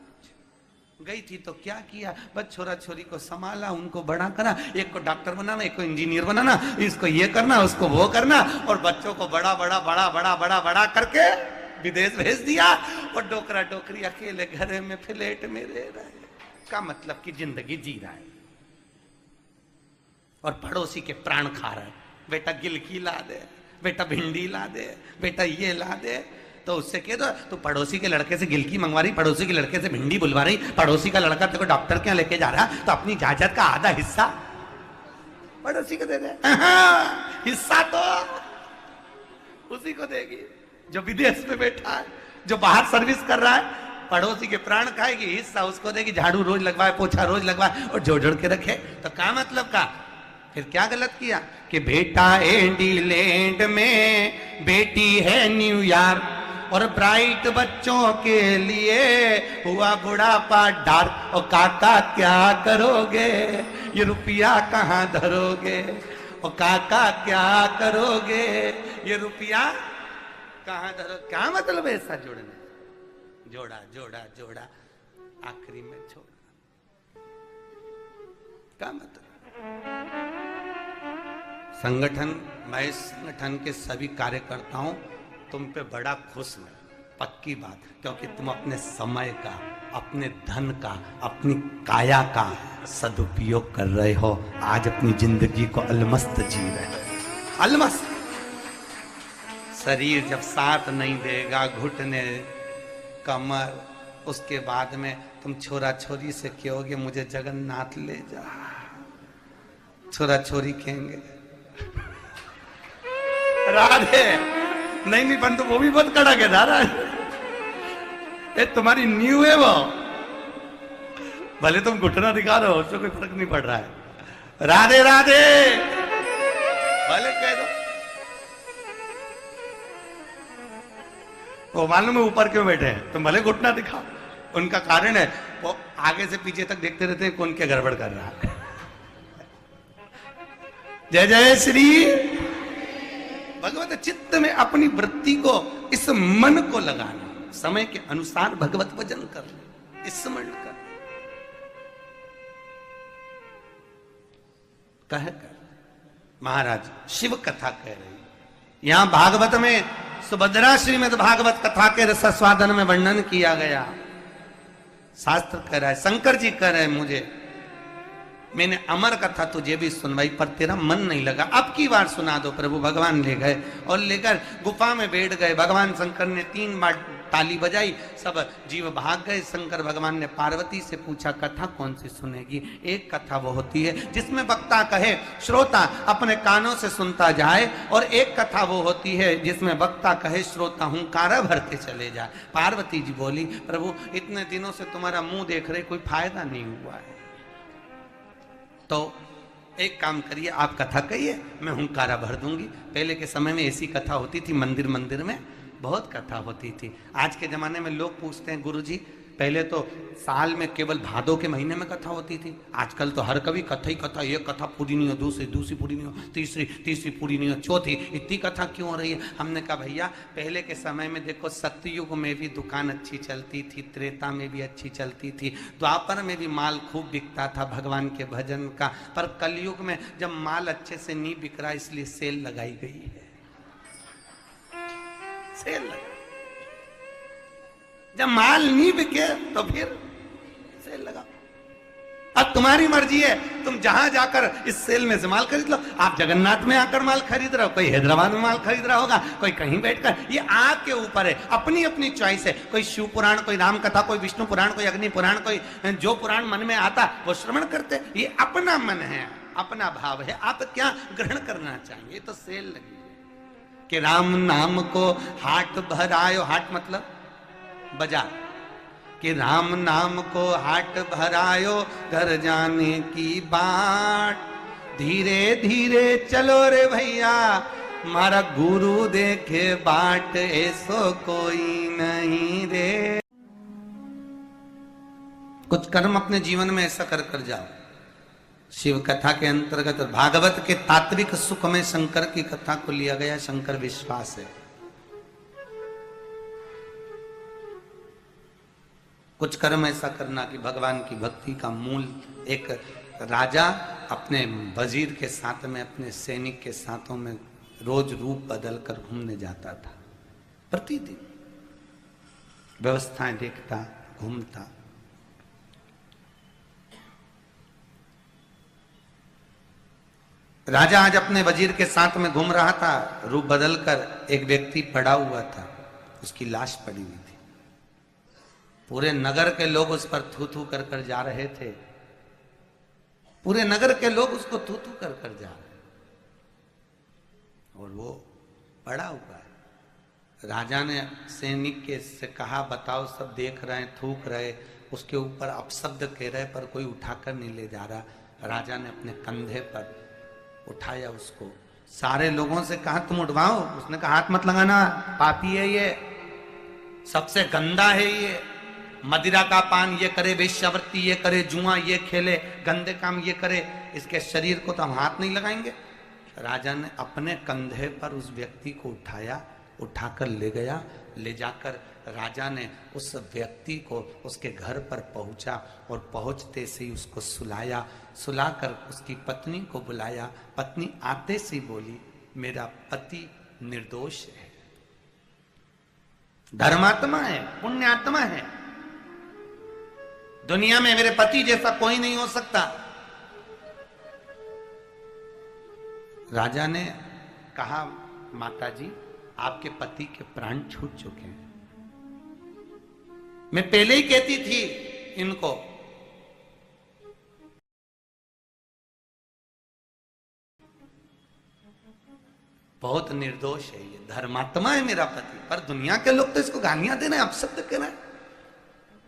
गई थी तो क्या किया? बस छोरा छोरी को संभाला, उनको बड़ा करा, एक को डॉक्टर बनाना, एक को इंजीनियर बनाना, इसको ये करना, उसको वो करना, और बच्चों को बड़ा बड़ा बड़ा बड़ा बड़ा बड़ा करके विदेश भेज दिया, और डोकरा डोकरी अकेले घर में फ्लैट में रह रहे। का मतलब कि जिंदगी जी रहा है और पड़ोसी के प्राण खा रहा है। बेटा गिलकी ला दे, बेटा भिंडी ला दे, बेटा ये ला दे, तो उससे कह दो तू पड़ोसी के लड़के से गिलकी मंगवा रही, पड़ोसी के लड़के से भिंडी बुलवा रही, पड़ोसी का लड़का तेरे को डॉक्टर के यहाँ लेके जा रहा, तो अपनी जायदाद का आधा हिस्सा पड़ोसी को दे दे। हिस्सा तो उसी को देगी जो विदेश में बैठा है, जो बाहर सर्विस कर रहा है। पड़ोसी के प्राण खाएगी, हिस्सा उसको देगी, झाड़ू रोज लगवाए, पोछा रोज लगवाए और जोड़ जोड़ के रखे। तो क्या मतलब का? फिर क्या गलत किया कि बेटा इंग्लैंड में, बेटी है न्यूयॉर्क, और ब्राइट बच्चों के लिए हुआ बुढ़ापा डार्क। और काका क्या करोगे, ये रुपया कहाँ धरोगे? और काका क्या करोगे, ये रुपया कहाँ धरो? क्या मतलब ऐसा जुड़ने? जोड़ा जोड़ा जोड़ा, आखिरी में छोड़ा। क्या मतलब? संगठन, मैं संगठन के सभी कार्यकर्ताओं तुम पे बड़ा खुश हूं, पक्की बात, क्योंकि तुम अपने समय का, अपने धन का, अपनी काया का सदुपयोग कर रहे हो। आज अपनी जिंदगी को अलमस्त जी रहे हो। अलमस्त। शरीर जब साथ नहीं देगा, घुटने, कमर, उसके बाद में तुम छोरा छोरी से कहोगे मुझे जगन्नाथ ले जा, छोरा छोरी कहेंगे राधे नहीं नहीं, बंधु वो भी बहुत कड़ा के धारा है, तुम्हारी न्यू है वो, भले तुम घुटना दिखा रहे हो, उससे कोई फर्क नहीं पड़ रहा है। राधे राधे भले कह दो, वो मालूम है ऊपर क्यों बैठे हैं, तुम भले घुटना दिखाओ। उनका कारण है वो आगे से पीछे तक देखते रहते हैं कौन क्या गड़बड़ कर रहा है। जय जय श्री भगवत। चित्त में अपनी वृत्ति को, इस मन को लगाना, समय के अनुसार भगवत भजन कर, स्मरण कर, कहकर महाराज शिव कथा कह रही। यहां भागवत में सुभद्रा श्रीमद् भागवत कथा के रसास्वादन में वर्णन किया गया। शास्त्र कह रहा है, शंकर जी कह रहे हैं मुझे, मैंने अमर कथा तुझे भी सुनवाई पर तेरा मन नहीं लगा, अब की बार सुना दो प्रभु। भगवान ले गए और लेकर गुफा में बैठ गए। भगवान शंकर ने 3 बार ताली बजाई, सब जीव भाग गए। शंकर भगवान ने पार्वती से पूछा कथा कौन सी सुनेगी? एक कथा वो होती है जिसमें वक्ता कहे, श्रोता अपने कानों से सुनता जाए, और एक कथा वो होती है जिसमें वक्ता कहे, श्रोता हुंकारा भरते चले जाए। पार्वती जी बोली, प्रभु इतने दिनों से तुम्हारा मुंह देख रहे, कोई फायदा नहीं हुआ है, तो एक काम करिए, आप कथा कहिए, मैं हुंकारा भर दूंगी। पहले के समय में ऐसी कथा होती थी, मंदिर मंदिर में बहुत कथा होती थी। आज के जमाने में लोग पूछते हैं गुरुजी, पहले तो साल में केवल भादों के महीने में कथा होती थी, आजकल तो हर कभी कथा ही कथा, एक कथा पूरी नहीं हो, दूसरी पूरी नहीं हो, तीसरी पूरी नहीं हो, चौथी, इतनी कथा क्यों हो रही है? हमने कहा भैया पहले के समय में देखो, सतयुग में भी दुकान अच्छी चलती थी, त्रेता में भी अच्छी चलती थी, द्वापर में भी माल खूब बिकता था भगवान के भजन का, पर कलयुग में जब माल अच्छे से नहीं बिक रहा, इसलिए सेल लगाई गई है। सेल लगा, जब माल नहीं बिके तो फिर सेल लगा। अब तुम्हारी मर्जी है, तुम जहां जाकर इस सेल में से माल खरीद लो। आप जगन्नाथ में आकर माल खरीद रहे हो, कोई हैदराबाद में माल खरीद रहा होगा, कोई कहीं बैठकर, ये आपके ऊपर है, अपनी अपनी चॉइस है। कोई शिव पुराण, कोई राम कथा, कोई विष्णु पुराण, कोई अग्नि पुराण, कोई जो पुराण मन में आता वो श्रवण करते। ये अपना मन है, अपना भाव है, आप क्या ग्रहण करना चाहिए। तो सेल लगी है कि राम नाम को हाट भरायो, हाट मतलब बजा कि राम नाम को हाट भरायो, घर जाने की बाट। धीरे धीरे चलो रे भैया, मारा गुरु देखे बाट, ऐसो कोई नहीं रे। कुछ कर्म अपने जीवन में ऐसा कर कर जाओ। शिव कथा के अंतर्गत भागवत के तात्विक सुख में शंकर की कथा को लिया गया। शंकर विश्वास है। कुछ कर्म ऐसा करना कि भगवान की भक्ति का मूल। एक राजा अपने वजीर के साथ में, अपने सैनिक के साथों में रोज रूप बदल कर घूमने जाता था। प्रतिदिन व्यवस्थाएं देखता, घूमता। राजा आज अपने वजीर के साथ में घूम रहा था। रूप बदलकर एक व्यक्ति पड़ा हुआ था, उसकी लाश पड़ी हुई थी। पूरे नगर के लोग उस पर थू थू कर कर जा रहे थे। पूरे नगर के लोग उसको थू थू कर कर जा रहे, और वो पड़ा हुआ है। राजा ने सैनिक के से कहा, बताओ, सब देख रहे हैं, थूक रहे, उसके ऊपर अपशब्द कह रहे, पर कोई उठाकर नहीं ले जा रहा। राजा ने अपने कंधे पर उठाया उसको। सारे लोगों से कहा, तुम उठवाओ। उसने कहा, हाथ मत लगाना, पापी है ये, सबसे गंदा है ये। मदिरा का पान ये करे, वेश्यावृत्ति ये करे, जुआ ये खेले, गंदे काम ये करे, इसके शरीर को तो हम हाथ नहीं लगाएंगे। राजा ने अपने कंधे पर उस व्यक्ति को उठाया, उठाकर ले गया। ले जाकर राजा ने उस व्यक्ति को उसके घर पर पहुंचा, और पहुंचते से ही उसको सुलाया। सुलाकर उसकी पत्नी को बुलाया। पत्नी आते से बोली, मेरा पति निर्दोष है, धर्मात्मा है, पुण्यात्मा है, दुनिया में मेरे पति जैसा कोई नहीं हो सकता। राजा ने कहा, माताजी, आपके पति के प्राण छूट चुके हैं। मैं पहले ही कहती थी इनको। बहुत निर्दोष है ये, धर्मात्मा है मेरा पति, पर दुनिया के लोग तो इसको गालियां दे रहे हैं, अपशब्द कह रहे हैं,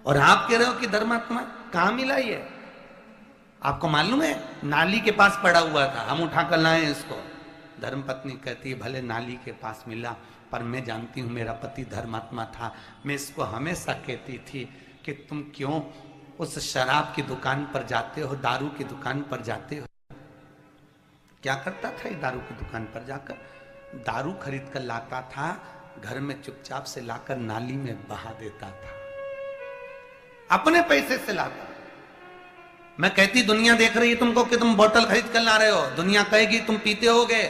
और आप कह रहे हो कि धर्मात्मा। कहां मिला ये? आपको मालूम है, नाली के पास पड़ा हुआ था, हम उठा कर लाए इसको। धर्मपत्नी कहती है, भले नाली के पास मिला, पर मैं जानती हूं मेरा पति धर्मात्मा था। मैं इसको हमेशा कहती थी कि तुम क्यों उस शराब की दुकान पर जाते हो, दारू की दुकान पर जाते हो। क्या करता था ये? दारू की दुकान पर जाकर दारू खरीद कर लाता था, घर में चुपचाप से लाकर नाली में बहा देता था, अपने पैसे से लाता। मैं कहती, दुनिया देख रही है तुमको कि तुम बोतल खरीद कर ला रहे हो, दुनिया कहेगी तुम पीते होगे,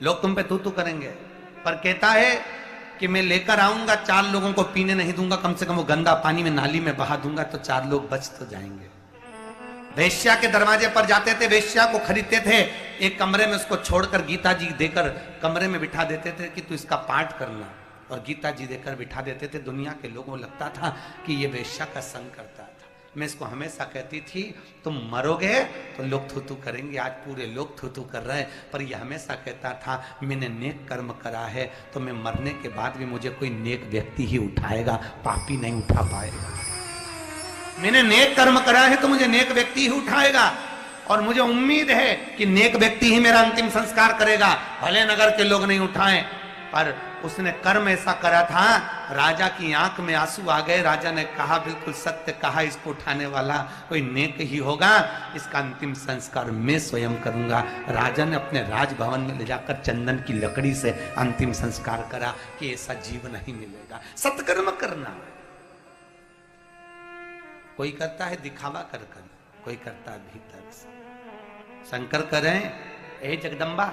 लोग तुम पे तू तू करेंगे, पर कहता है कि मैं लेकर आऊंगा, 4 लोगों को पीने नहीं दूंगा, कम से कम वो गंदा पानी में नाली में बहा दूंगा तो 4 लोग बच तो जाएंगे। वेश्या के दरवाजे पर जाते थे, वेश्या को खरीदते थे, एक कमरे में उसको छोड़कर गीता जी देकर कमरे में बिठा देते थे कि तू इसका पाठ करना, और गीता जी देकर बिठा देते थे। दुनिया के लोगों को लगता था कि ये वेश्या का संग करता था। मैं इसको हमेशा कहती थी, तुम मरोगे तो लोग थू थू करेंगे, आज पूरे लोग थू थू कर रहे हैं, पर यह हमेशा कहता था, मैंने नेक कर्म करा है तो मैं मरने के बाद भी मुझे कोई नेक व्यक्ति ही उठाएगा, पापी नहीं उठा पाएगा। मैंने नेक कर्म करा है तो मुझे नेक व्यक्ति ही उठाएगा, और मुझे उम्मीद है कि नेक व्यक्ति ही मेरा अंतिम संस्कार करेगा, भले नगर के लोग नहीं उठाएं। पर उसने कर्म ऐसा करा था, राजा की आंख में आंसू आ गए। राजा ने कहा, बिल्कुल सत्य कहा, इसको उठाने वाला कोई नेक ही होगा, इसका अंतिम संस्कार मैं स्वयं करूंगा। राजा ने अपने राजभवन में ले जाकर चंदन की लकड़ी से अंतिम संस्कार करा कि ऐसा जीव नहीं मिलेगा। सत्कर्म करना कोई करता है दिखावा कर कर, कोई करता है भीतर से। शंकर करें, ए जगदम्बा,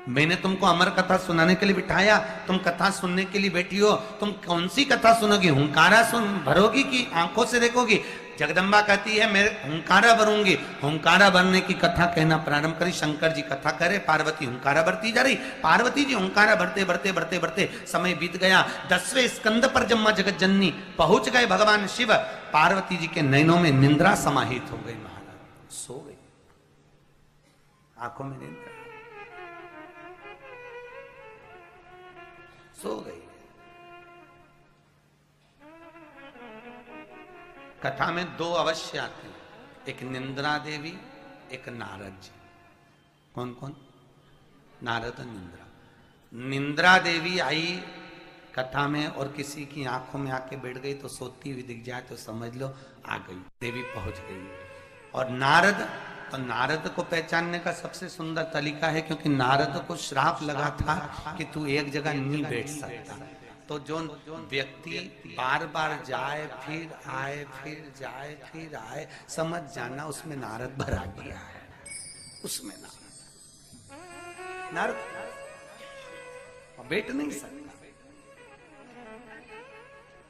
मैंने तुमको अमर कथा सुनाने के लिए बिठाया, तुम कथा सुनने के लिए बैठी हो, तुम कौन सी कथा सुनोगी? हुंकारा सुन भरोगी कि आंखों से देखोगी? जगदम्बा कहती है, मैं हुंकारा भरूंगी। हुंकारा भरने की कथा कहना प्रारंभ करी। शंकर जी कथा करे, पार्वती हुंकारा भरती जा रही। पार्वती जी हुंकारा भरते भरते भरते भरते समय बीत गया। 10वें स्कंद पर जब मां जगत जननी पहुंच गए भगवान शिव, पार्वती जी के नैनों में निंद्रा समाहित हो गई। महाराज सो गई, आंखों में निंद्रा सो गई। कथा में दो अवश्य आते हैं, एक निंद्रा देवी, एक नारद जी। कौन कौन? नारद और निंद्रा। निंद्रा देवी आई कथा में और किसी की आंखों में आके बैठ गई तो सोती हुई दिख जाए तो समझ लो आ गई, देवी पहुंच गई। और नारद, तो नारद को पहचानने का सबसे सुंदर तरीका है, क्योंकि नारद को श्राप लगा था कि तू एक जगह नहीं बैठ सकता। तो जो व्यक्ति बार बार जाए फिर आए, फिर जाए फिर आए, समझ जाना उसमें नारद भरा गया है। उसमें नारद बैठ नहीं सकता।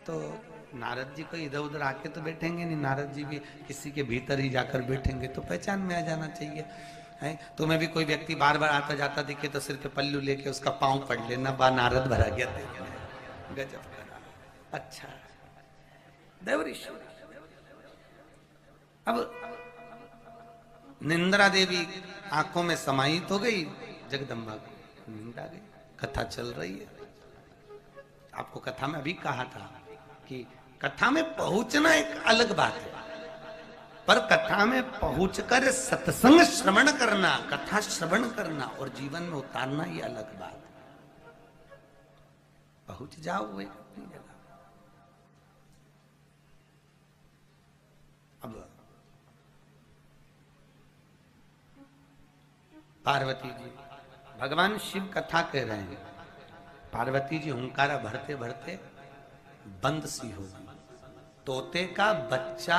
तो नारद जी को इधर उधर आके तो बैठेंगे नहीं, नारद जी भी किसी के भीतर ही जाकर बैठेंगे, तो पहचान में आ जाना चाहिए है। तुम्हें भी कोई व्यक्ति बार बार आता जाता दिखे तो सिर पे पल्लू लेके उसका पांव पड़ लेना, बा नारद भरा गया, गजब करा। अच्छा देवऋषि। अब निंद्रा देवी आंखों में समाहित हो गई, जगदम्बा को नींद आ गई। कथा चल रही है। आपको कथा में अभी कहा था कि कथा में पहुंचना एक अलग बात है, पर कथा में पहुंचकर सत्संग श्रवण करना, कथा श्रवण करना और जीवन में उतारना ये अलग बात है। पहुंच जाओ वो अपनी जगह। अब पार्वती जी, भगवान शिव कथा कह रहे हैं, पार्वती जी हुंकारा भरते भरते बंद सी हो गई। तोते का बच्चा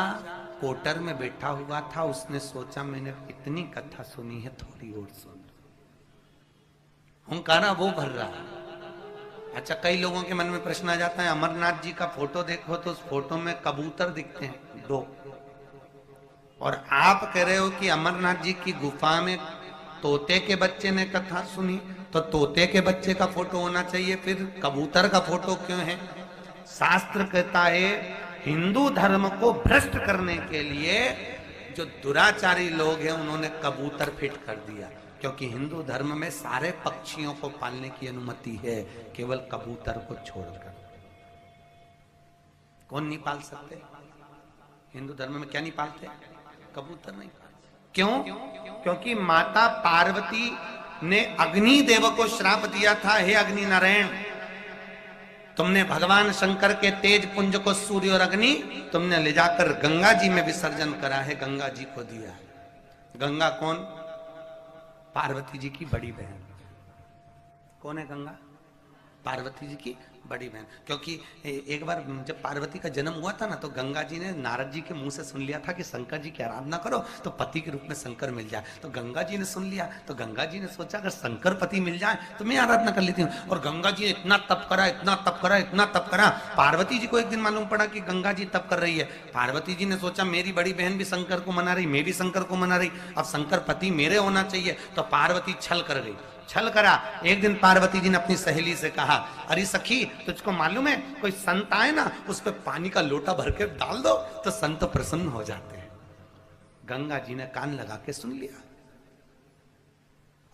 कोटर में बैठा हुआ था, उसने सोचा मैंने इतनी कथा सुनी है, थोड़ी और सुन। हुंकारा वो भर रहा है। अच्छा, कई लोगों के मन में प्रश्न आ जाता है, अमरनाथ जी का फोटो देखो तो उस फोटो में कबूतर दिखते हैं 2, और आप कह रहे हो कि अमरनाथ जी की गुफा में तोते के बच्चे ने कथा सुनी, तो तोते के बच्चे का फोटो होना चाहिए, फिर कबूतर का फोटो क्यों है? शास्त्र कहता है हिंदू धर्म को भ्रष्ट करने के लिए जो दुराचारी लोग हैं उन्होंने कबूतर फिट कर दिया, क्योंकि हिंदू धर्म में सारे पक्षियों को पालने की अनुमति है, केवल कबूतर को छोड़कर। कौन नहीं पाल सकते? हिंदू धर्म में क्या नहीं पालते? कबूतर नहीं पालते। क्यों? क्योंकि माता पार्वती ने अग्निदेव को श्राप दिया था, हे अग्नि नारायण, तुमने भगवान शंकर के तेज पुंज को सूर्य और अग्नि तुमने ले जाकर गंगा जी में विसर्जन करा है, गंगा जी को दिया है। गंगा कौन? पार्वती जी की बड़ी बहन। कौन है गंगा? पार्वती जी की बड़ी बहन। क्योंकि एक बार जब पार्वती का जन्म हुआ था ना, तो गंगा जी ने नारद जी के मुंह से सुन लिया था कि शंकर जी की आराधना करो तो पति के रूप में शंकर मिल जाए। तो गंगा जी ने सुन लिया, तो गंगा जी ने सोचा अगर शंकर पति मिल जाए तो मैं आराधना कर लेती हूँ। और गंगा जी ने इतना तप करा, इतना तप करा, इतना तप करा। पार्वती जी को एक दिन मालूम पड़ा कि गंगा जी तप कर रही है। पार्वती जी ने सोचा मेरी बड़ी बहन भी शंकर को मना रही, मैं भी शंकर को मना रही, अब शंकर पति मेरे होना चाहिए। तो पार्वती छल कर गई। छल करा। एक दिन पार्वती जी ने अपनी सहेली से कहा, अरे सखी तुझको मालूम है कोई संत आए ना, उस पर पानी का लोटा भर के डाल दो तो संत प्रसन्न हो जाते हैं। गंगा जी ने कान लगा के सुन लिया,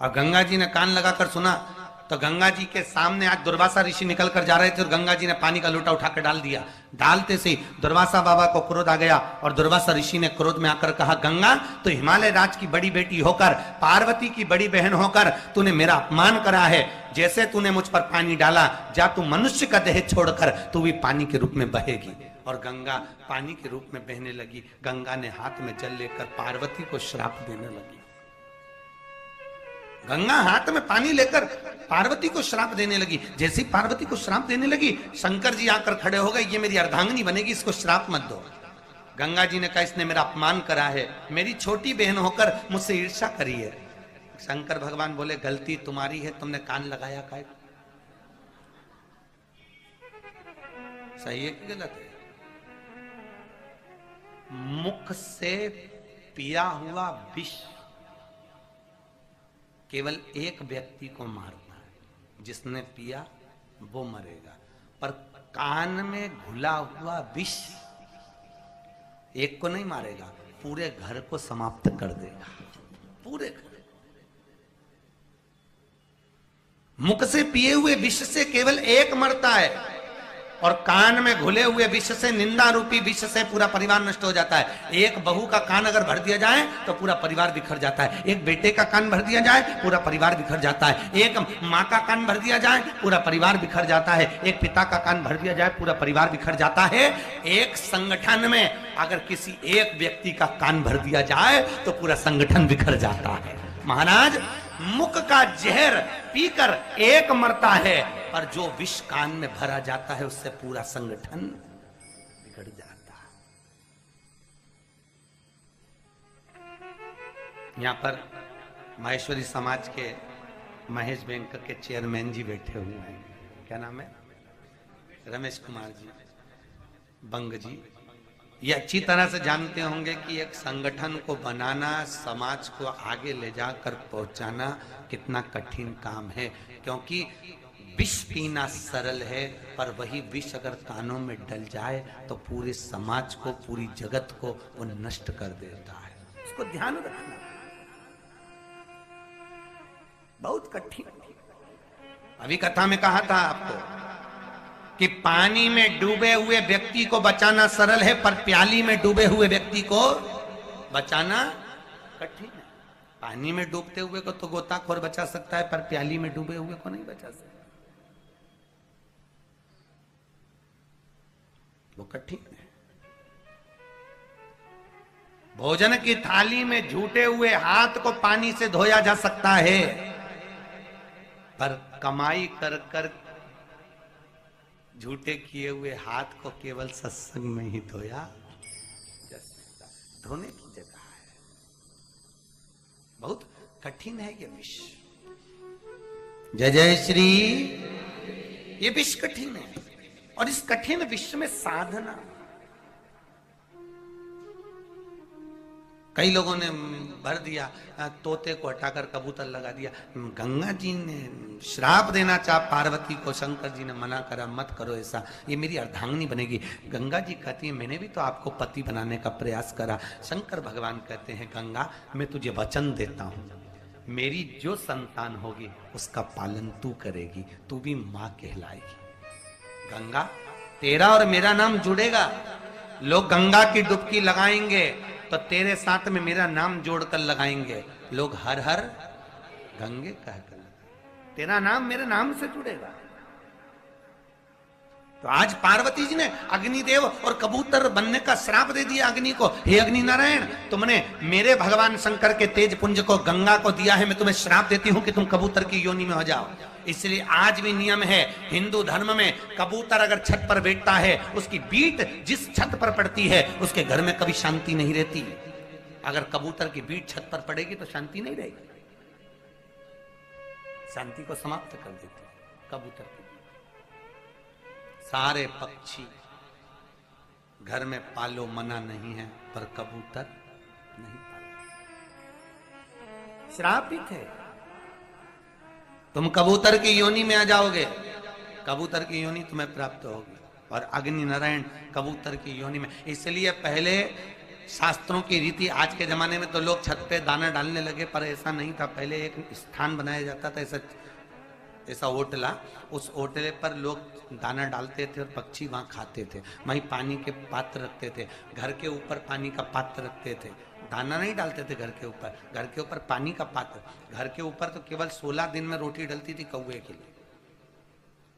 और गंगा जी ने कान लगाकर सुना तो गंगा जी के सामने आज दुर्वासा ऋषि निकल कर जा रहे थे, और गंगा जी ने पानी का लोटा उठाकर डाल दिया। डालते से दुर्वासा बाबा को क्रोध आ गया, और दुर्वासा ऋषि ने क्रोध में आकर कहा, गंगा तो हिमालय राज की बड़ी बेटी होकर, पार्वती की बड़ी बहन होकर तूने मेरा अपमान करा है। जैसे तूने मुझ पर पानी डाला, जा तू मनुष्य का देह छोड़कर तू भी पानी के रूप में बहेगी। और गंगा पानी के रूप में बहने लगी। गंगा ने हाथ में जल लेकर पार्वती को श्राप देने लगी। गंगा हाथ में पानी लेकर पार्वती को श्राप देने लगी। जैसे पार्वती को श्राप देने लगी, शंकर जी आकर खड़े हो गए, ये मेरी अर्धांगिनी बनेगी, इसको श्राप मत दो। गंगा जी ने कहा इसने मेरा अपमान करा है, मेरी छोटी बहन होकर मुझसे ईर्ष्या करी है। शंकर भगवान बोले गलती तुम्हारी है, तुमने कान लगाया काय? सही है कि गलत है? मुख से पिया हुआ विष केवल एक व्यक्ति को मारता है, जिसने पिया वो मरेगा, पर कान में घुला हुआ विष एक को नहीं मारेगा, पूरे घर को समाप्त कर देगा। पूरे घर। मुख से पिए हुए विष से केवल एक मरता है, और कान में घुले हुए विष से, निंदा रूपी विष से पूरा परिवार नष्ट हो जाता है। एक बहू का कान अगर भर दिया जाए तो पूरा परिवार बिखर जाता है। एक बेटे का कान भर दिया जाए पूरा परिवार बिखर जाता है। एक माँ का कान भर दिया जाए पूरा परिवार बिखर जाता है। एक पिता का कान भर दिया जाए पूरा परिवार बिखर जाता है। एक संगठन में अगर किसी एक व्यक्ति का कान भर दिया जाए तो पूरा संगठन बिखर जाता है। महाराज, मुख का जहर पीकर एक मरता है, और जो विष कान में भरा जाता है उससे पूरा संगठन बिगड़ जाता है। यहां पर माहेश्वरी समाज के महेश बैंक के चेयरमैन जी बैठे हुए हैं। क्या नाम है? रमेश कुमार जी, बंग जी। ये अच्छी तरह से जानते होंगे कि एक संगठन को बनाना, समाज को आगे ले जाकर पहुंचाना कितना कठिन काम है। क्योंकि विष पीना सरल है, पर वही विष अगर कानों में डल जाए तो पूरे समाज को, पूरी जगत को वो नष्ट कर देता है। उसको ध्यान रखना, बहुत कठिन। अभी कथा में कहा था आपको कि पानी में डूबे हुए व्यक्ति को बचाना सरल है, पर प्याली में डूबे हुए व्यक्ति को बचाना कठिन है। पानी में डूबते हुए को तो गोताखोर बचा सकता है, पर प्याली में डूबे हुए को नहीं बचा सकता। वो कठिन है। भोजन की थाली में झूठे हुए हाथ को पानी से धोया जा सकता है, पर कमाई कर कर झूठे किए हुए हाथ को केवल सत्संग में ही धोया जा सकता है। धोने की जगह है। बहुत कठिन है ये विष। जय जय श्री। ये विष कठिन है, और इस कठिन विष में साधना। कई लोगों ने भर दिया, तोते को हटाकर कबूतर लगा दिया। गंगा जी ने श्राप देना चाहा पार्वती को, शंकर जी ने मना करा, मत करो ऐसा, ये मेरी अर्धांगिनी बनेगी। गंगा जी कहती है मैंने भी तो आपको पति बनाने का प्रयास करा। शंकर भगवान कहते हैं गंगा, मैं तुझे वचन देता हूं, मेरी जो संतान होगी उसका पालन तू करेगी, तू भी मां कहलाएगी। गंगा, तेरा और मेरा नाम जुड़ेगा। लोग गंगा की डुबकी लगाएंगे तो तेरे साथ में मेरा नाम जोड़कर लगाएंगे। लोग हर हर गंगे कहकर, तेरा नाम मेरे नाम से जुड़ेगा। तो आज पार्वती जी ने अग्निदेव और कबूतर बनने का श्राप दे दिया अग्नि को। हे अग्नि नारायण, तुमने मेरे भगवान शंकर के तेज पुंज को, गंगा को दिया है, मैं तुम्हें श्राप देती हूं कि तुम कबूतर की योनि में हो जाओ। इसलिए आज भी नियम है हिंदू धर्म में, कबूतर अगर छत पर बैठता है, उसकी बीट जिस छत पर पड़ती है उसके घर में कभी शांति नहीं रहती। अगर कबूतर की बीट छत पर पड़ेगी तो शांति नहीं रहेगी, शांति को समाप्त कर देती है कबूतर की। सारे पक्षी घर में पालो मना नहीं है, पर कबूतर नहीं पालो, श्रापित है। तुम कबूतर की योनि में आ जाओगे, कबूतर की योनि तुम्हें प्राप्त होगी। और अग्नि नारायण कबूतर की योनि में। इसलिए पहले शास्त्रों की रीति, आज के जमाने में तो लोग छत पे दाना डालने लगे, पर ऐसा नहीं था। पहले एक स्थान बनाया जाता था, ऐसा ओटला, उस ओटले पर लोग दाना डालते थे और पक्षी वहां खाते थे। वहीं पानी के पात्र रखते थे, घर के ऊपर पानी का पात्र रखते थे। दाना नहीं डालते थे घर के ऊपर, घर के ऊपर पानी का पात्र। घर के ऊपर तो केवल 16 दिन में रोटी डलती थी कौवे के लिए।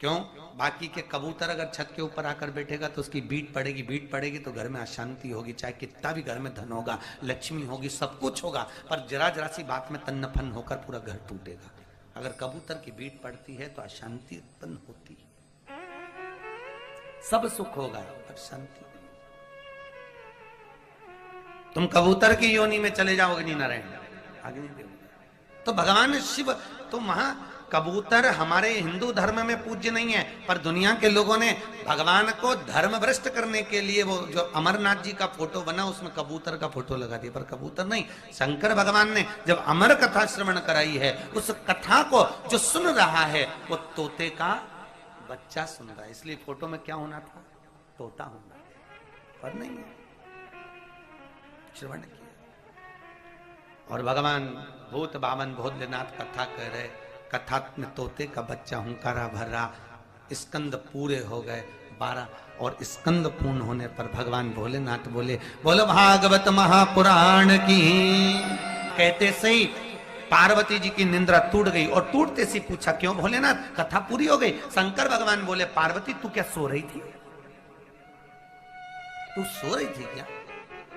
क्यों? बाकी के कबूतर अगर छत के ऊपर आकर बैठेगा तो उसकी बीट पड़ेगी, बीट पड़ेगी तो घर में अशांति होगी। चाहे कितना भी घर में धन होगा, लक्ष्मी होगी, सब कुछ होगा, पर जरा जरा सी बात में तन्नफन होकर पूरा घर टूटेगा। अगर कबूतर की बीट पड़ती है तो अशांति उत्पन्न होती है। सब सुख होगा पर शांति। तुम कबूतर की योनि में चले जाओ अग्नि नारायण, अग्निदेव। तो भगवान शिव, तो वहां कबूतर हमारे हिंदू धर्म में पूज्य नहीं है, पर दुनिया के लोगों ने भगवान को धर्म भ्रष्ट करने के लिए वो जो अमरनाथ जी का फोटो बना उसमें कबूतर का फोटो लगा दिया। पर कबूतर नहीं, शंकर भगवान ने जब अमर कथा श्रवण कराई है, उस कथा को जो सुन रहा है वो तोते का बच्चा सुन रहा है। इसलिए फोटो में क्या होना था? तोता होना, पर नहीं है, श्रवण किया। और भगवान भूत बामन भोलेनाथ कथा कह रहे, कथा में तोते का बच्चा हुंकारा भर रहा, स्कंद पूरे हो गए, 12 और स्कंद पूर्ण होने पर भगवान भोलेनाथ बोले, बोलो भागवत महापुराण की। कहते सही पार्वती जी की निंद्रा टूट गई और टूटते सी पूछा, क्यों भोलेनाथ, कथा पूरी हो गई? शंकर भगवान बोले, पार्वती तू क्या सो रही थी? तू सो रही थी क्या?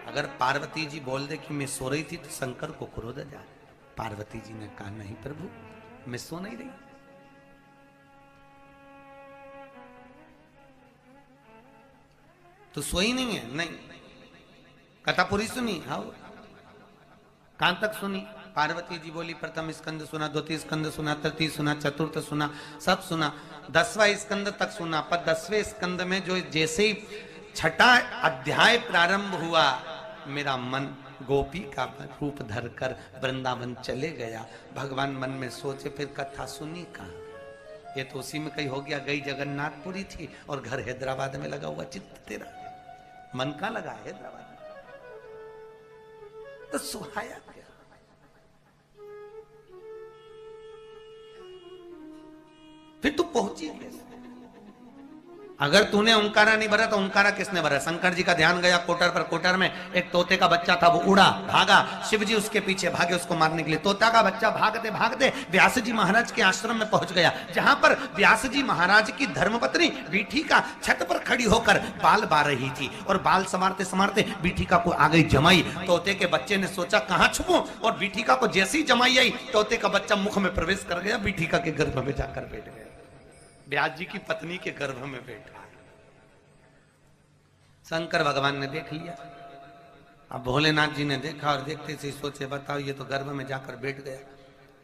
अगर पार्वती जी बोल दे कि मैं सो रही थी तो शंकर को क्रोध आ जाए। पार्वती जी ने कहा, नहीं प्रभु, मैं सो नहीं रही। तो सोई नहीं है? नहीं। कथा पूरी सुनी? हाँ। कहां तक सुनी? पार्वती जी बोली, प्रथम स्कंद सुना, द्वितीय स्कंद सुना, तृतीय सुना, चतुर्थ सुना, सब सुना। 10वां स्कंद तक सुना, पर 10वें स्कंद में जो जैसे ही छठा अध्याय प्रारंभ हुआ, मेरा मन गोपी का रूप धरकर वृंदावन चले गया। भगवान मन में सोचे, फिर कथा सुनी कहां? ये तो उसी में कहीं हो गया, गई जगन्नाथपुरी थी और घर हैदराबाद में लगा हुआ। चित्त तेरा मन का लगा हैदराबाद में, तो सुहाया क्या? फिर तू पहुंची कैसे? अगर तूने ओंकारा नहीं भरा तो ओंकारा किसने भरा? शंकर जी का ध्यान गया कोटर पर। कोटर में एक तोते का बच्चा था, वो उड़ा, भागा, शिव जी उसके पीछे भागे उसको मारने के लिए। तोता का बच्चा भागते भागते व्यास जी महाराज के आश्रम में पहुंच गया, जहां पर व्यास जी महाराज की धर्मपत्नी बीठिका छत पर खड़ी होकर बाल बा रही थी। और बाल संवारते संवारते बीठिका को आ गई जमाई। तोते के बच्चे ने सोचा कहां छुपूं, और बीठिका को जैसी जमाई आई, तोते का बच्चा मुख में प्रवेश कर गया, बीठिका के गर्भ में जाकर बैठ गया। व्यास जी की पत्नी के गर्भ में बैठा। शंकर भगवान ने देख लिया। अब भोलेनाथ जी ने देखा और देखते से सोचे, बताओ ये तो गर्भ में जाकर बैठ गया।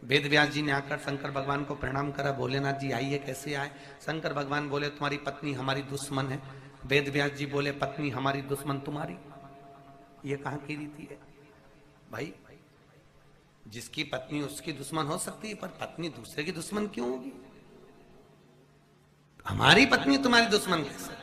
वेद व्यास जी ने आकर शंकर भगवान को प्रणाम करा। भोलेनाथ जी आइए, कैसे आए? शंकर भगवान बोले, तुम्हारी पत्नी हमारी दुश्मन है। वेद व्यास जी बोले, पत्नी हमारी दुश्मन तुम्हारी? ये कहां की रीति है भाई? जिसकी पत्नी उसकी दुश्मन हो सकती है, पर पत्नी दूसरे की दुश्मन क्यों होगी? हमारी पत्नी तुम्हारी दुश्मन कैसे?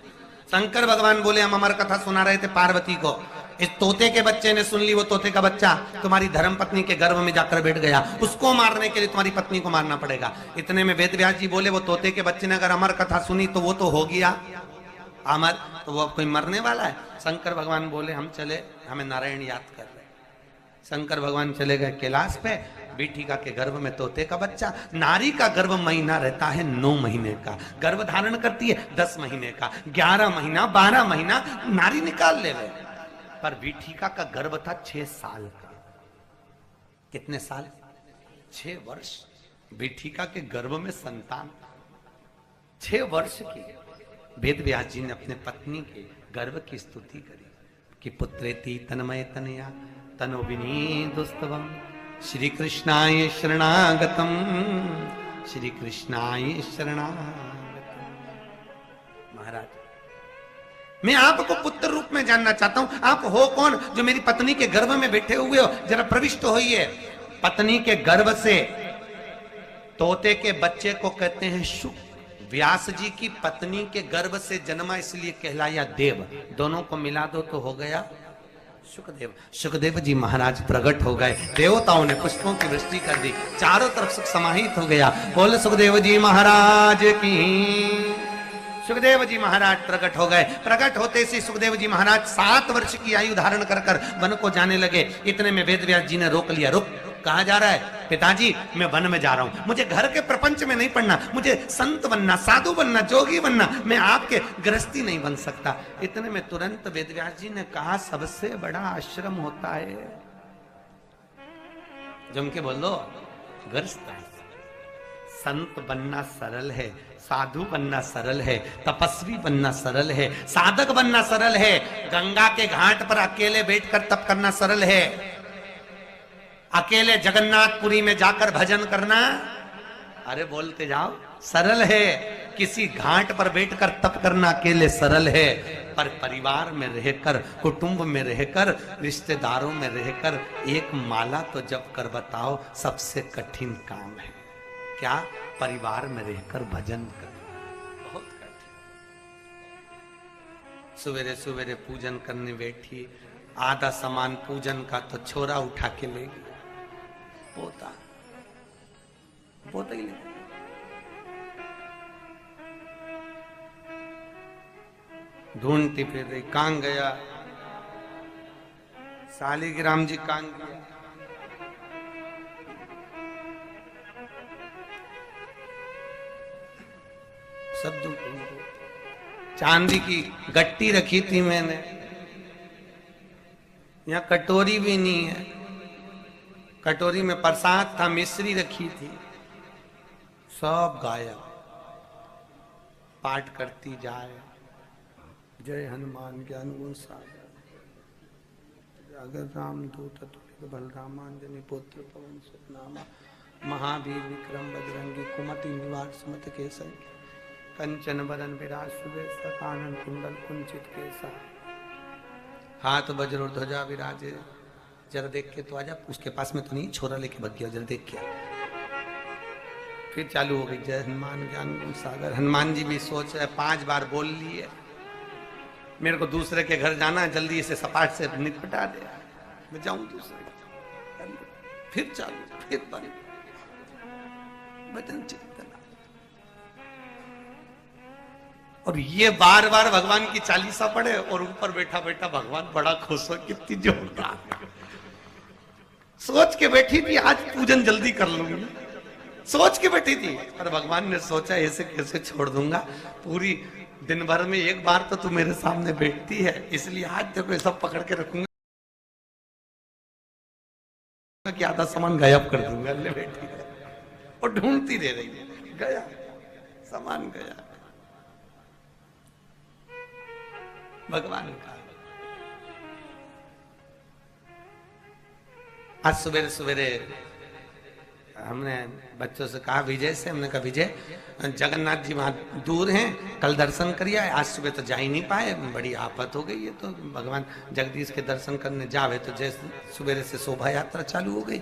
शंकर भगवान बोले, हम अमर कथा सुना रहे थे पार्वती को, इस तोते के बच्चे ने सुन ली। वो तोते का बच्चा तुम्हारी धर्म पत्नी के गर्भ में जाकर बैठ गया, उसको मारने के लिए तुम्हारी पत्नी को मारना पड़ेगा। इतने में वेद व्यास जी बोले, वो तोते के बच्चे ने अगर अमर कथा सुनी तो वो तो हो गया अमर, तो वो अब कोई मरने वाला है? शंकर भगवान बोले, हम चले, हमें नारायण याद कर रहे। शंकर भगवान चले गए कैलाश पे। बीठिका के गर्भ में तोते का बच्चा। नारी का गर्भ महीना रहता है 9 महीने का, गर्भ धारण करती है 10 महीने का, 11 महीना 12 महीना नारी निकाल ले गए। पर बीठिका का गर्भ था 6 साल का। कितने साल? 6 वर्ष। बीठिका के गर्भ में संतान 6 वर्ष की। वेद व्यास जी ने अपने पत्नी के गर्भ की स्तुति करी कि पुत्रेति तन्मय तनया तनो विनीतुस्तवम श्री कृष्णाय शरणागतम, श्री कृष्णाय शरणागतम। महाराज, मैं आपको पुत्र रूप में जानना चाहता हूं। आप हो कौन जो मेरी पत्नी के गर्भ में बैठे हुए हो? जरा प्रविष्ट होइए। पत्नी के गर्भ से तोते के बच्चे को कहते हैं शुक। व्यास जी की पत्नी के गर्भ से जन्मा, इसलिए कहलाया देव। दोनों को मिला दो तो हो गया सुखदेव। सुखदेव जी महाराज प्रकट हो गए। देवताओं ने पुष्पों की वृष्टि कर दी, चारों तरफ सुख समाहित हो गया। बोले सुखदेव जी महाराज की। सुखदेव जी महाराज प्रकट हो गए। प्रकट होते से सुखदेव जी महाराज 7 वर्ष की आयु धारण कर कर वन को जाने लगे। इतने में वेद व्यास जी ने रोक लिया। रुक, कहा जा रहा है? पिताजी, मैं वन में जा रहा हूं, मुझे घर के प्रपंच में नहीं पढ़ना, मुझे संत बनना, साधु बनना, जोगी बनना, मैं आपके गृहस्थी नहीं बन सकता। इतने में तुरंत वेद व्यास जी ने कहा, सबसे बड़ा आश्रम होता है, जम के बोल दो, गृहस्थ। संत बनना सरल है, साधु बनना सरल है, तपस्वी बनना सरल है, साधक बनना सरल है, गंगा के घाट पर अकेले बैठकर तप करना सरल है, अकेले जगन्नाथपुरी में जाकर भजन करना, अरे बोलते जाओ, सरल है। किसी घाट पर बैठकर तप करना अकेले सरल है, पर परिवार में रहकर, कुटुंब में रहकर, रिश्तेदारों में रहकर एक माला तो जप कर बताओ, सबसे कठिन काम है। क्या? परिवार में रहकर भजन कर, बहुत कठिन। सवेरे सवेरे पूजन करने बैठी, आधा सामान पूजन का तो छोरा उठा के ले गई, पोता ही ले। ढूंढती फिर रही, कहाँ गया शालिग्राम जी, कहाँ गया। सब चांदी की गट्टी रखी थी मैंने, यहाँ कटोरी भी नहीं है, कटोरी में प्रसाद था, मिश्री रखी थी, सब गायब। पाठ करती जाए, जय हनुमान ज्ञान गुण सागर, जागर राम दूत अतुलित बलरामांजनी पुत्र पवन सुत नामा, महावीर विक्रम बजरंगी कुमति निवार सुमत केसरी, कंचन बरन विराज सुबेश कानन कुंडल कुंचित केसा, हाथ वज्र और ध्वजा विराजे। जरा देख के तो आजा, उसके पास में तो नहीं, छोरा लेके भग गया, जरा देख के। फिर चालू हो गई जय हनुमान ज्ञान गुण सागर। हनुमान जी भी सोच रहे, 5 बार बोल लिए, मेरे को दूसरे के घर जाना है, जल्दी इसे सपाट से निपटा दे, मैं जाऊं दूसरे के। फिर चालू, फिर बंद, बटन चिपकना। और ये बार बार भगवान की चालीसा पढ़े और ऊपर बैठा बैठा भगवान बड़ा खुश हो, कितनी जोरदार। सोच के बैठी थी आज पूजन जल्दी कर लूंगी, सोच के बैठी थी, पर भगवान ने सोचा ऐसे कैसे छोड़ दूंगा, पूरी दिन भर में एक बार तो तू मेरे सामने बैठती है, इसलिए आज तेरे को सब पकड़ के रखूंगा कि आधा सामान गायब कर दूंगा। ले बैठी है और ढूंढती रह रही है, गया सामान गया। भगवान का आज सवेरे सवेरे हमने बच्चों से कहा, विजय से, हमने कहा विजय जगन्नाथ जी वहां दूर हैं, कल दर्शन करिए, आज सुबह तो जा ही नहीं पाए, बड़ी आफत हो गई है, तो भगवान जगदीश के दर्शन करने जावे, तो जैसे सवेरे से शोभा यात्रा चालू हो गई।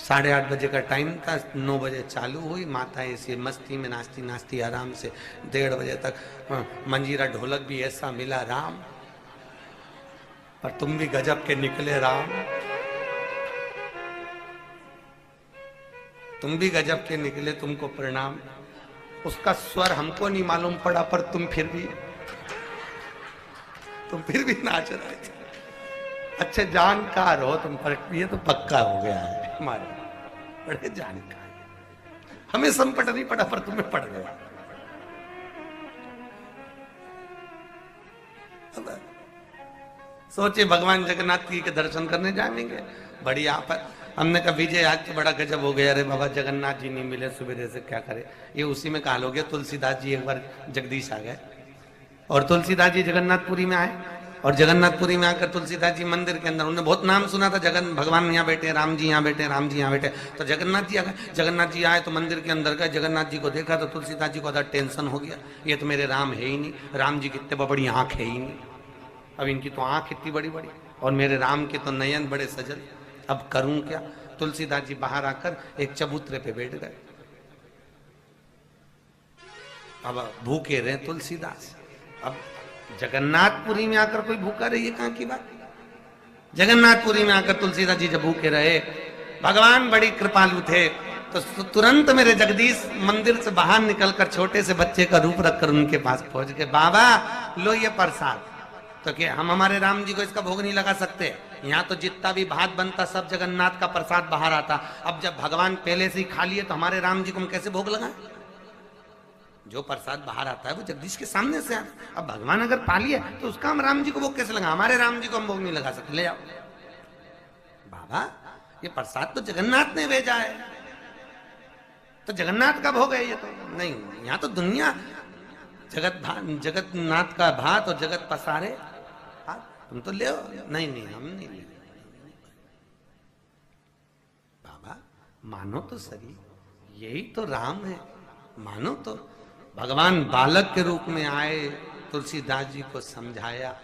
8:30 बजे का टाइम था, 9 बजे चालू हुई, माता ऐसी मस्ती में नाचती नाचती आराम से 1:30 बजे तक। मंजीरा ढोलक भी ऐसा मिला राम, पर तुम भी गजब के निकले राम, तुम भी गजब के निकले, तुमको प्रणाम। उसका स्वर हमको नहीं मालूम पड़ा, पर तुम फिर भी नाच रहे थे। अच्छे जानकार हो तुम, पर ये तो पक्का हो गया है, हमारे बड़े जानकार। हमें संपट नहीं पड़ा, पर तुम्हें पड़ गया। सोचे भगवान जगन्नाथ जी के दर्शन करने जाएंगे, बड़ी आफत। हमने कहा विजय आज तो बड़ा गजब हो गया, अरे बाबा जगन्नाथ जी नहीं मिले, सुबह से क्या करे। ये उसी में काल हो गया, तुलसीदास जी एक बार जगदीश आ गए और तुलसीदास जी जगन्नाथपुरी में आए, और जगन्नाथपुरी में आकर तुलसीदास जी मंदिर के अंदर, उन्होंने बहुत नाम सुना था, जगन भगवान यहाँ बैठे, राम जी यहाँ बैठे, राम जी यहाँ बैठे, तो जगन्नाथ जी आ गए। जगन्नाथ जी आए तो मंदिर के अंदर गए, जगन्नाथ जी को देखा तो तुलसीदास जी को आधा टेंशन हो गया, ये तो मेरे राम है ही नहीं, राम जी की इतने बड़ी आंख है ही नहीं, अब इनकी तो आंख इतनी बड़ी बड़ी और मेरे राम के तो नयन बड़े सजल, अब करूं क्या। तुलसीदास जी बाहर आकर एक चबूतरे पे बैठ गए। अब भूखे रहे तुलसीदास, अब जगन्नाथपुरी में आकर कोई भूखा रही है, कहां की बात। जगन्नाथपुरी में आकर तुलसीदास जी जब भूखे रहे, भगवान बड़ी कृपालु थे, तो तुरंत मेरे जगदीश मंदिर से बाहर निकलकर छोटे से बच्चे का रूप रखकर उनके पास पहुंच गए। बाबा लो ये प्रसाद। तो क्या हम हमारे राम जी को इसका भोग नहीं लगा सकते? यहाँ तो जितना भी भात बनता सब जगन्नाथ का प्रसाद बाहर आता। अब जब भगवान पहले से ही खा लिए तो हमारे राम जी को हम कैसे भोग लगाएं? जो प्रसाद बाहर आता है वो जगदीश के सामने से आता है। अब भगवान अगर पा लिया तो उसका हम राम जी को भोग कैसे लगा? हमारे राम जी को हम भोग नहीं लगा सकते। ले आओ बाबा, ये प्रसाद तो जगन्नाथ ने भेजा है, तो जगन्नाथ का भोग है ये तो नहीं। यहाँ तो दुनिया जगन्नाथ का भात और जगत पसारे, तुम तो ले नहीं नहीं हम नहीं ले। बाबा मानो तो सही, यही तो राम है, मानो तो। भगवान बालक के रूप में आए, तुलसीदास जी को समझाया,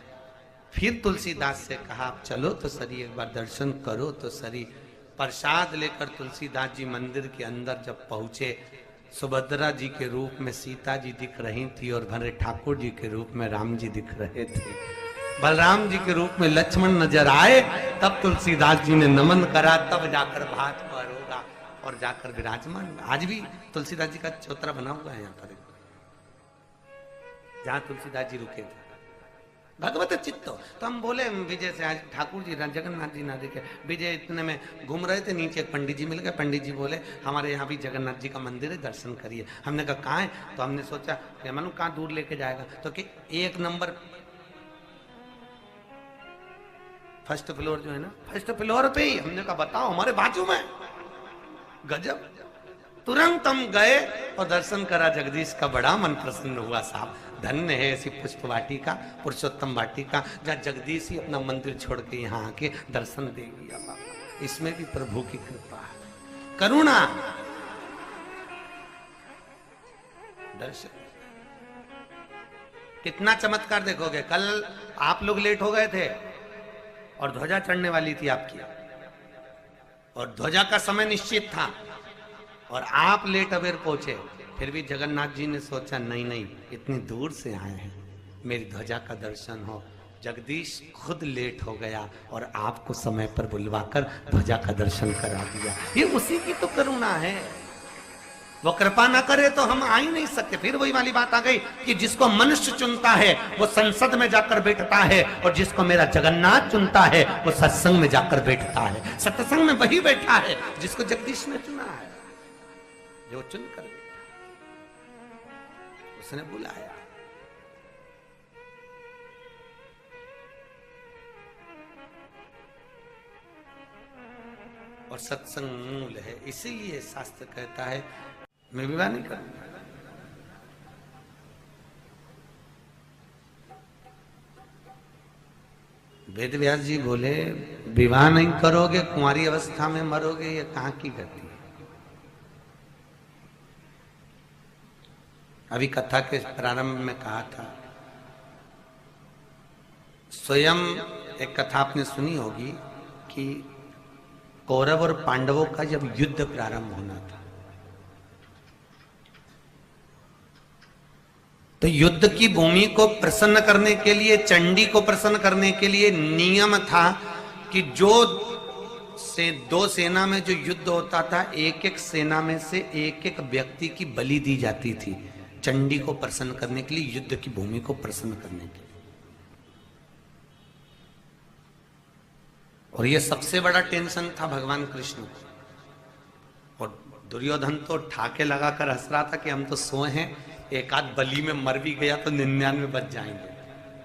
फिर तुलसीदास से कहा चलो तो सरी एक बार दर्शन करो तो सरी। प्रसाद लेकर तुलसीदास जी मंदिर के अंदर जब पहुंचे, सुभद्रा जी के रूप में सीता जी दिख रही थी और भरे ठाकुर जी के रूप में राम जी दिख रहे थे। बलराम जी के रूप में लक्ष्मण नजर आए, तब तुलसीदास जी ने नमन करा, तब जाकर भात पर होगा और जाकर विराजमान। आज भी तुलसीदास जी का चौतरा बना हुआ है यहाँ पर, जहाँ तुलसीदास जी रुके थे। भगवत चित्तो। तो हम बोले विजय से, आज ठाकुर जी जगन्नाथ जी ना दिखे। विजय इतने में घूम रहे थे, नीचे एक पंडित जी मिल गए। पंडित जी बोले हमारे यहाँ भी जगन्नाथ जी का मंदिर है, दर्शन करिए। हमने कहा कहाँ है? तो हमने सोचा कि मालूम कहाँ दूर लेके जाएगा, तो कि 1 नंबर फर्स्ट फ्लोर जो है ना, फर्स्ट फ्लोर पे ही। हमने कहा बताओ, हमारे बाजू में। गजब। तुरंत हम गए और दर्शन करा जगदीश का। बड़ा मन प्रसन्न हुआ साहब। धन्य है ऐसी पुष्प वाटिका, पुरुषोत्तम वाटिका, जहाँ जगदीश ही अपना मंदिर छोड़ के यहाँ आके दर्शन दे दिया। बाबा इसमें भी प्रभु की कृपा है, करुणा। दर्शन कितना चमत्कार देखोगे। कल आप लोग लेट हो गए थे और ध्वजा चढ़ने वाली थी आपकी, और ध्वजा का समय निश्चित था और आप लेट अबेर पहुंचे। फिर भी जगन्नाथ जी ने सोचा नहीं नहीं, इतनी दूर से आए हैं, मेरी ध्वजा का दर्शन हो। जगदीश खुद लेट हो गया और आपको समय पर बुलवाकर ध्वजा का दर्शन करा दिया। ये उसी की तो करुणा है। वो कृपा ना करे तो हम आ ही नहीं सकते। फिर वही वाली बात आ गई कि जिसको मनुष्य चुनता है वो संसद में जाकर बैठता है, और जिसको मेरा जगन्नाथ चुनता है वो सत्संग में जाकर बैठता है। सत्संग में वही बैठा है जिसको जगदीश ने चुना है, जो चुन कर बैठा, उसने बुलाया। और सत्संग मूल है, इसीलिए शास्त्र कहता है मैं विवाह नहीं करूंगा। वेद व्यास जी बोले विवाह नहीं करोगे, कुंवारी अवस्था में मरोगे, ये कहां की गति है। अभी कथा के प्रारंभ में कहा था, स्वयं एक कथा आपने सुनी होगी कि कौरव और पांडवों का जब युद्ध प्रारंभ होना था, तो युद्ध की भूमि को प्रसन्न करने के लिए, चंडी को प्रसन्न करने के लिए नियम था कि जो से 2 सेना में जो युद्ध होता था, एक एक सेना में से एक एक व्यक्ति की बलि दी जाती थी, चंडी को प्रसन्न करने के लिए, युद्ध की भूमि को प्रसन्न करने के लिए। और यह सबसे बड़ा टेंशन था भगवान कृष्ण को। और दुर्योधन तो ठाके लगाकर हंस रहा था कि हम तो सोए हैं, एक आध बलि में मर भी गया तो 99 बच जाएंगे,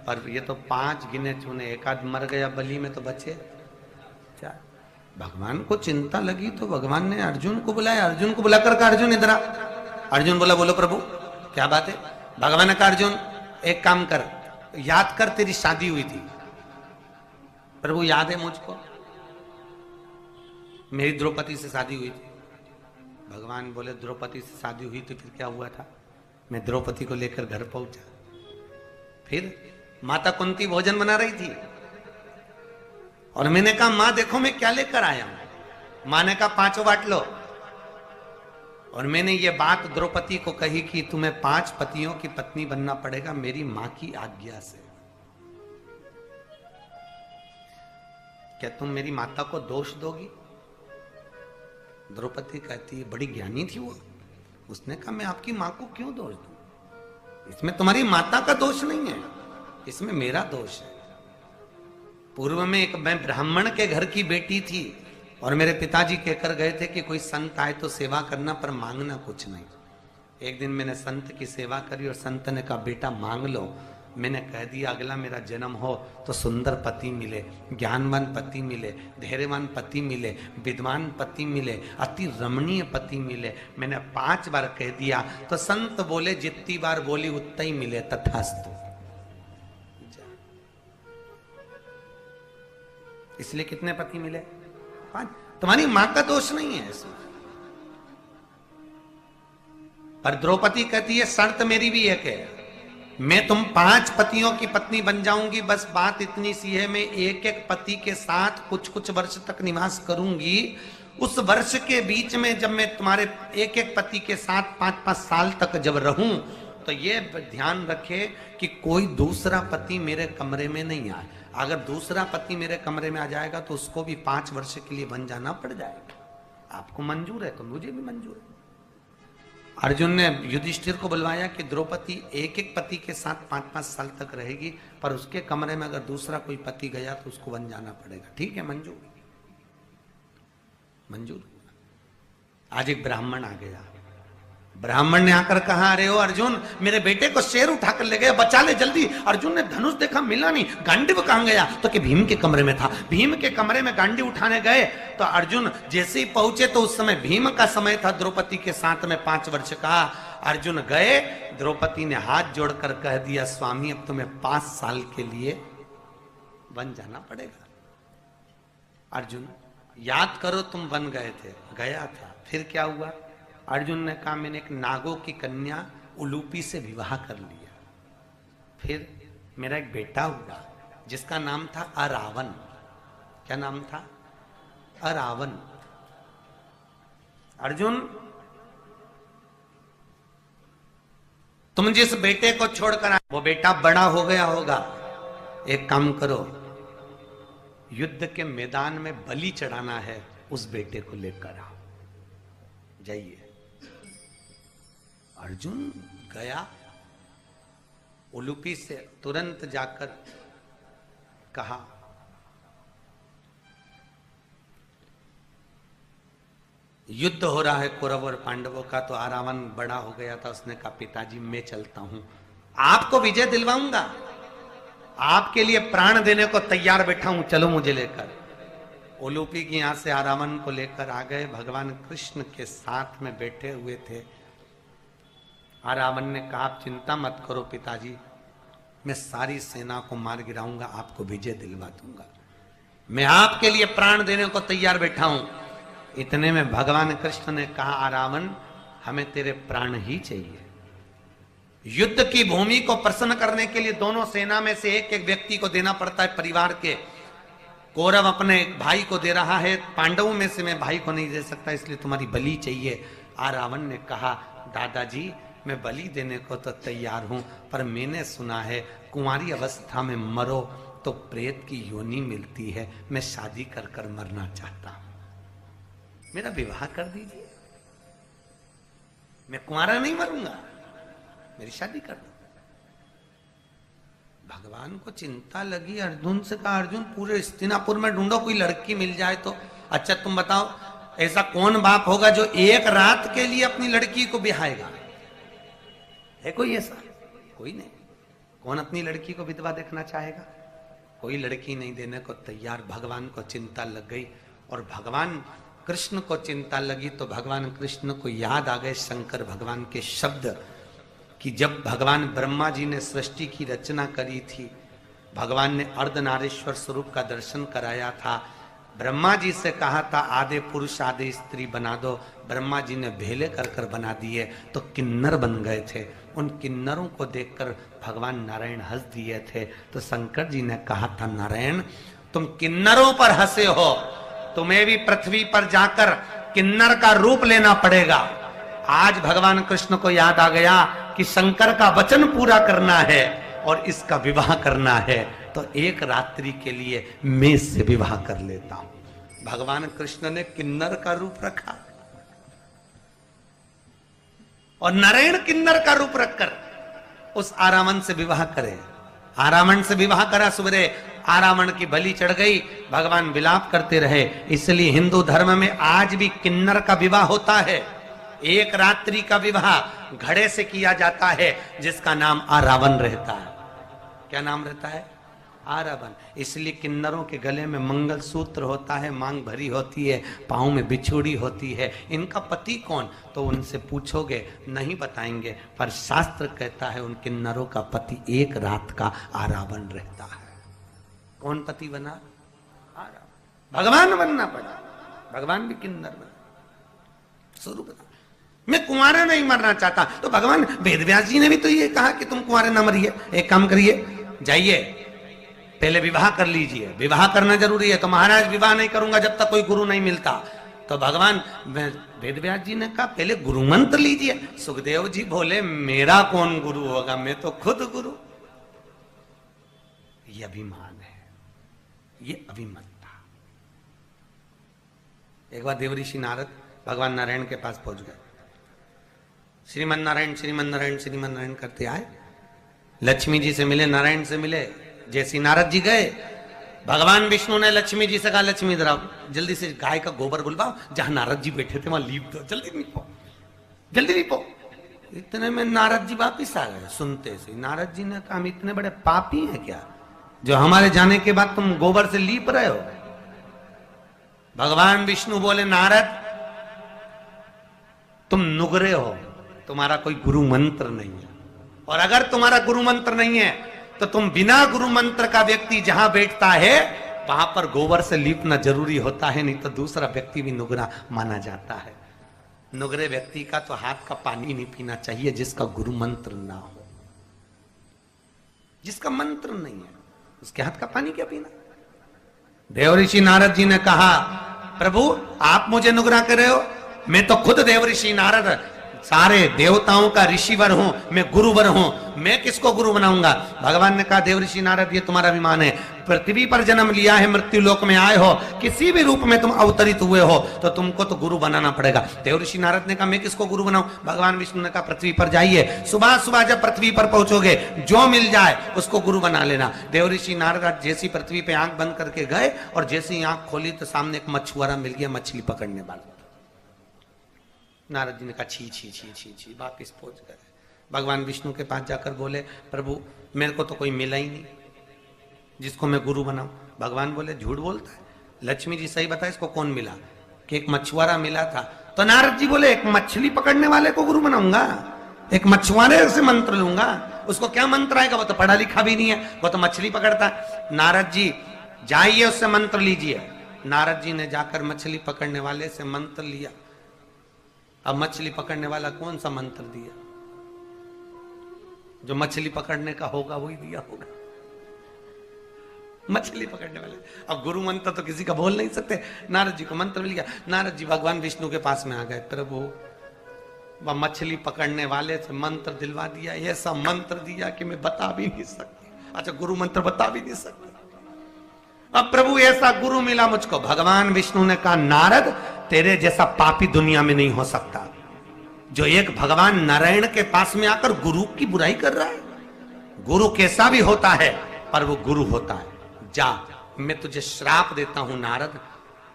और ये तो 5 गिने चुने, एक आध मर गया बलि में तो बचे 4। भगवान को चिंता लगी तो भगवान ने अर्जुन को बुलाया। अर्जुन को बुलाकर कहा अर्जुन इधर आ। अर्जुन बोला बोलो प्रभु क्या बात है। भगवान ने कहा अर्जुन एक काम कर, याद कर तेरी शादी हुई थी। प्रभु याद है मुझको, मेरी द्रौपदी से शादी हुई थी। भगवान बोले द्रौपदी से शादी हुई तो फिर क्या हुआ था? मैं द्रौपदी को लेकर घर पहुंचा, फिर माता कुंती भोजन बना रही थी और मैंने कहा मां देखो मैं क्या लेकर आया हूं। मां ने कहा 5 बांट लो। और मैंने ये बात द्रौपदी को कही कि तुम्हें 5 पतियों की पत्नी बनना पड़ेगा मेरी मां की आज्ञा से। क्या तुम मेरी माता को दोष दोगी? द्रौपदी कहती है, बड़ी ज्ञानी थी वो, उसने कहा मैं आपकी मां को क्यों दोष दूं? इसमें तुम्हारी माता का दोष नहीं है, इसमें मेरा दोष है। पूर्व में एक मैं ब्राह्मण के घर की बेटी थी और मेरे पिताजी कहकर गए थे कि कोई संत आए तो सेवा करना पर मांगना कुछ नहीं। एक दिन मैंने संत की सेवा करी और संत ने कहा बेटा मांग लो। मैंने कह दिया अगला मेरा जन्म हो तो सुंदर पति मिले, ज्ञानवान पति मिले, धैर्यवान पति मिले, विद्वान पति मिले, अति रमणीय पति मिले। मैंने 5 बार कह दिया तो संत बोले जितनी बार बोली उतना ही मिले, तथास्तु। इसलिए कितने पति मिले? 5। तुम्हारी मां का दोष नहीं है इसमें। पर द्रौपदी कहती है शर्त मेरी भी एक है, मैं तुम 5 पतियों की पत्नी बन जाऊंगी, बस बात इतनी सी है, मैं एक एक पति के साथ कुछ कुछ वर्ष तक निवास करूंगी। उस वर्ष के बीच में जब मैं तुम्हारे एक एक पति के साथ 5-5 साल तक जब रहूं तो ये ध्यान रखे कि कोई दूसरा पति मेरे कमरे में नहीं आए। अगर दूसरा पति मेरे कमरे में आ जाएगा तो उसको भी 5 वर्ष के लिए बन जाना पड़ जाएगा। आपको मंजूर है तो मुझे भी मंजूर है। अर्जुन ने युधिष्ठिर को बुलवाया कि द्रौपदी एक एक पति के साथ 5-5 साल तक रहेगी, पर उसके कमरे में अगर दूसरा कोई पति गया तो उसको वन जाना पड़ेगा। ठीक है, मंजूर मंजूर। आज एक ब्राह्मण आ गया, ब्राह्मण ने आकर कहा, अरे ओ अर्जुन, मेरे बेटे को शेर उठाकर ले गया, बचा ले जल्दी। अर्जुन ने धनुष देखा, मिला नहीं। गांडीव कहां गया? तो कि भीम के कमरे में था। भीम के कमरे में गांडीव उठाने गए तो अर्जुन जैसे ही पहुंचे तो उस समय भीम का समय था द्रौपदी के साथ में 5 वर्ष का। अर्जुन गए, द्रौपदी ने हाथ जोड़कर कह दिया, स्वामी अब तुम्हें 5 साल के लिए वन जाना पड़ेगा। अर्जुन, याद करो तुम वन गए थे। गया था, फिर क्या हुआ? अर्जुन ने कहा, मैंने एक नागों की कन्या उलूपी से विवाह कर लिया, फिर मेरा एक बेटा हुआ जिसका नाम था अरावन। क्या नाम था? अरावन। अर्जुन, तुम जिस बेटे को छोड़कर आए वो बेटा बड़ा हो गया होगा, एक काम करो, युद्ध के मैदान में बलि चढ़ाना है, उस बेटे को लेकर आओ, जाइए। अर्जुन गया, उलूपी से तुरंत जाकर कहा, युद्ध हो रहा है कौरव और पांडवों का। तो आरावन बड़ा हो गया था, उसने कहा, पिताजी मैं चलता हूं, आपको विजय दिलवाऊंगा, आपके लिए प्राण देने को तैयार बैठा हूं, चलो मुझे लेकर। उलूपी की यहां से आरावन को लेकर आ गए, भगवान कृष्ण के साथ में बैठे हुए थे। रावण ने कहा, आप चिंता मत करो पिताजी, मैं सारी सेना को मार गिराऊंगा, आपको विजय दिलवा दूंगा, मैं आपके लिए प्राण देने को तैयार बैठा हूं। इतने में भगवान कृष्ण ने कहा, रावण हमें तेरे प्राण ही चाहिए। युद्ध की भूमि को प्रसन्न करने के लिए दोनों सेना में से एक एक व्यक्ति को देना पड़ता है परिवार के। कौरव अपने भाई को दे रहा है, पांडवों में से मैं भाई को नहीं दे सकता, इसलिए तुम्हारी बलि चाहिए। रावण ने कहा, दादाजी मैं बलि देने को तो तैयार हूं, पर मैंने सुना है कुंवारी अवस्था में मरो तो प्रेत की योनि मिलती है, मैं शादी कर कर मरना चाहता हूं, मेरा विवाह कर दीजिए, मैं कुंवारा नहीं मरूंगा, मेरी शादी कर दो। भगवान को चिंता लगी, अर्जुन से कहा, अर्जुन पूरे हस्तिनापुर में ढूंढो, कोई लड़की मिल जाए तो। अच्छा तुम बताओ, ऐसा कौन बाप होगा जो एक रात के लिए अपनी लड़की को बिहाएगा? है कोई ऐसा? कोई नहीं। कौन अपनी लड़की को विधवा देखना चाहेगा? कोई लड़की नहीं देने को तैयार। भगवान को चिंता लग गई, और भगवान कृष्ण को चिंता लगी तो भगवान कृष्ण को याद आ गए शंकर भगवान के शब्द कि जब भगवान ब्रह्मा जी ने सृष्टि की रचना करी थी, भगवान ने अर्धनारीश्वर स्वरूप का दर्शन कराया था। ब्रह्मा जी से कहा था आधे पुरुष आधे स्त्री बना दो, ब्रह्मा जी ने भेले कर कर बना दिए तो किन्नर बन गए थे। उन किन्नरों को देखकर भगवान नारायण हंस दिए थे। तो शंकर जी ने कहा था, नारायण तुम किन्नरों पर हंसे हो, तुम्हें भी पृथ्वी पर जाकर किन्नर का रूप लेना पड़ेगा। आज भगवान कृष्ण को याद आ गया कि शंकर का वचन पूरा करना है और इसका विवाह करना है, तो एक रात्रि के लिए मैं इससे विवाह कर लेता हूं। भगवान कृष्ण ने किन्नर का रूप रखा और नारायण किन्नर का रूप रखकर उस आरामन से विवाह करे। आरामन से विवाह करा, सुबह आरामन की बलि चढ़ गई, भगवान विलाप करते रहे। इसलिए हिंदू धर्म में आज भी किन्नर का विवाह होता है। एक रात्रि का विवाह घड़े से किया जाता है जिसका नाम आरावन रहता है। क्या नाम रहता है? आरावन। इसलिए किन्नरों के गले में मंगल सूत्र होता है, मांग भरी होती है, पांव में बिछुड़ी होती है। इनका पति कौन? तो उनसे पूछोगे नहीं बताएंगे, पर शास्त्र कहता है उन किन्नरों का पति एक रात का आरावन रहता है। कौन पति बना? आरावन। भगवान बनना पड़ा, भगवान भी किन्नर बना। स्वरूप बना, मैं कुंवारा नहीं मरना चाहता। तो भगवान वेदव्यास जी ने भी तो ये कहा कि तुम कुंवारे न मरिए, एक काम करिए, जाइए पहले विवाह कर लीजिए। विवाह करना जरूरी है। तो महाराज विवाह नहीं करूंगा जब तक कोई गुरु नहीं मिलता। तो भगवान वेदव्यास जी ने कहा पहले गुरु मंत्र लीजिए। सुखदेव जी बोले मेरा कौन गुरु होगा, मैं तो खुद गुरु। ये अभिमान है, ये अभिमतता। एक बार देवऋषि नारद भगवान नारायण के पास पहुंच गए। श्रीमन नारायण श्रीमन नारायण श्रीमन नारायण करते आए, लक्ष्मी जी से मिले, नारायण से मिले। जैसे नारद जी गए, भगवान विष्णु ने लक्ष्मी जी से कहा, लक्ष्मी इधर आओ, जल्दी से गाय का गोबर बुलवाओ, जहां नारद जी बैठे थे वहां लीप दो, जल्दी लीपो, जल्दी लीपो। इतने में नारद जी वापिस आ गए। सुनते से नारद जी ने कहा, हम इतने बड़े पापी हैं क्या जो हमारे जाने के बाद तुम गोबर से लीप रहे हो? भगवान विष्णु बोले, नारद तुम नुगरे हो, तुम्हारा कोई गुरु मंत्र नहीं है, और अगर तुम्हारा गुरु मंत्र नहीं है तो तुम बिना गुरु मंत्र का व्यक्ति जहां बैठता है वहां पर गोबर से लीपना जरूरी होता है, नहीं तो दूसरा व्यक्ति भी नुगरा माना जाता है। नुगरे व्यक्ति का तो हाथ का पानी नहीं पीना चाहिए जिसका गुरु मंत्र ना हो। जिसका मंत्र नहीं है उसके हाथ का पानी क्या पीना? देवऋषि नारद जी ने कहा, प्रभु आप मुझे नुगरा कर रहे हो, मैं तो खुद देवऋषि नारद सारे देवताओं का ऋषिवर हूं, मैं गुरुवर हूं, मैं किसको गुरु बनाऊंगा? भगवान ने कहा, देवऋषि नारद ये तुम्हारा अभिमान है, पृथ्वी पर जन्म लिया है, मृत्यु लोक में आए हो, किसी भी रूप में तुम अवतरित हुए हो तो तुमको तो गुरु बनाना पड़ेगा। देवऋषि नारद ने कहा, मैं किसको गुरु बनाऊं? भगवान विष्णु ने कहा, पृथ्वी पर जाइए, सुबह सुबह जब पृथ्वी पर पहुंचोगे जो मिल जाए उसको गुरु बना लेना। देवऋषि नारद जैसी पृथ्वी पे आंख बंद करके गए और जैसी आंख खोली तो सामने एक मछुआरा मिल गया, मछली पकड़ने वाला। नारद जी ने कहा, छी छी छी छी छी, वापिस पहुंच गए। भगवान विष्णु के पास जाकर बोले, प्रभु मेरे को तो कोई मिला ही नहीं जिसको मैं गुरु बनाऊं। भगवान बोले, झूठ बोलता है, लक्ष्मी जी सही बता, इसको कौन मिला? कि एक मछुआरा मिला था। तो नारद जी बोले, एक मछली पकड़ने वाले को गुरु बनाऊंगा, एक मछुआरे से मंत्र लूंगा, उसको क्या मंत्र आएगा? वो तो पढ़ा लिखा भी नहीं है, वो तो मछली पकड़ता है। नारद जी जाइए उससे मंत्र लीजिए। नारद जी ने जाकर मछली पकड़ने वाले से मंत्र लिया। अब मछली पकड़ने वाला कौन सा मंत्र दिया? जो मछली पकड़ने का होगा वही दिया होगा, मछली पकड़ने वाले। अब गुरु मंत्र तो किसी का बोल नहीं सकते। नारद जी को मंत्र मिल गया। नारद जी भगवान विष्णु के पास में आ गए, प्रभु वह मछली पकड़ने वाले से मंत्र दिलवा दिया, ऐसा मंत्र दिया कि मैं बता भी नहीं सकती। अच्छा, गुरु मंत्र बता भी नहीं सकते। अब प्रभु ऐसा गुरु मिला मुझको। भगवान विष्णु ने कहा, नारद तेरे जैसा पापी दुनिया में नहीं हो सकता जो एक भगवान नारायण के पास में आकर गुरु की बुराई कर रहा है। गुरु कैसा भी होता है पर वो गुरु होता है। जा, मैं तुझे श्राप देता हूं नारद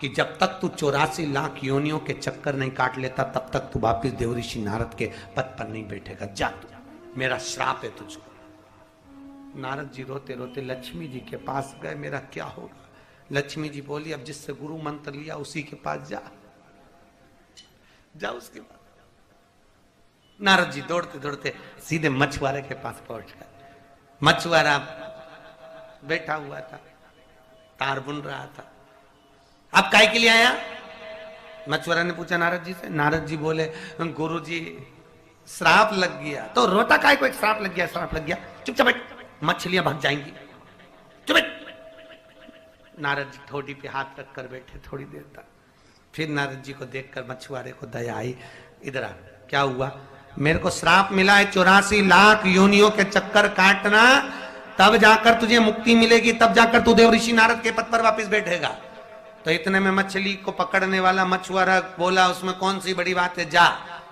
कि जब तक तू 84 लाख योनियों के चक्कर नहीं काट लेता तब तक तू वापिस देवऋषि नारद के पद पर नहीं बैठेगा। जा, तू, मेरा श्राप है तुझको। नारद जी रोते रोते लक्ष्मी जी के पास गए, मेरा क्या होगा? लक्ष्मी जी बोली, अब जिससे गुरु मंत्र लिया उसी के पास जा, जा उसके पास। नारद जी दौड़ते दौड़ते सीधे मछुआरे के पास पहुंच गए। मछुआरा बैठा हुआ था, तार बुन रहा था। अब काय के लिए आया? मछुआरा ने पूछा नारद जी से। नारद जी बोले, गुरु जी श्राप लग गया। तो रोता काय को? एक श्राप लग गया, श्राप लग गया, चुपचाप बैठ, मछलियां भाग जाएंगी, चुप बैठ। नारद जी ठोड़ी पे हाथ रख कर बैठे थोड़ी देर तक। फिर नारद जी को देखकर मछुआरे को दया आई, इधर आ, क्या हुआ? मेरे को श्राप मिला है 84 लाख योनियों के चक्कर काटना, तब जाकर तुझे मुक्ति मिलेगी, तब जाकर तू देवऋषि नारद के पद पर वापस बैठेगा। तो इतने में मछली को पकड़ने वाला मछुआरा बोला, उसमें कौन सी बड़ी बात है, जा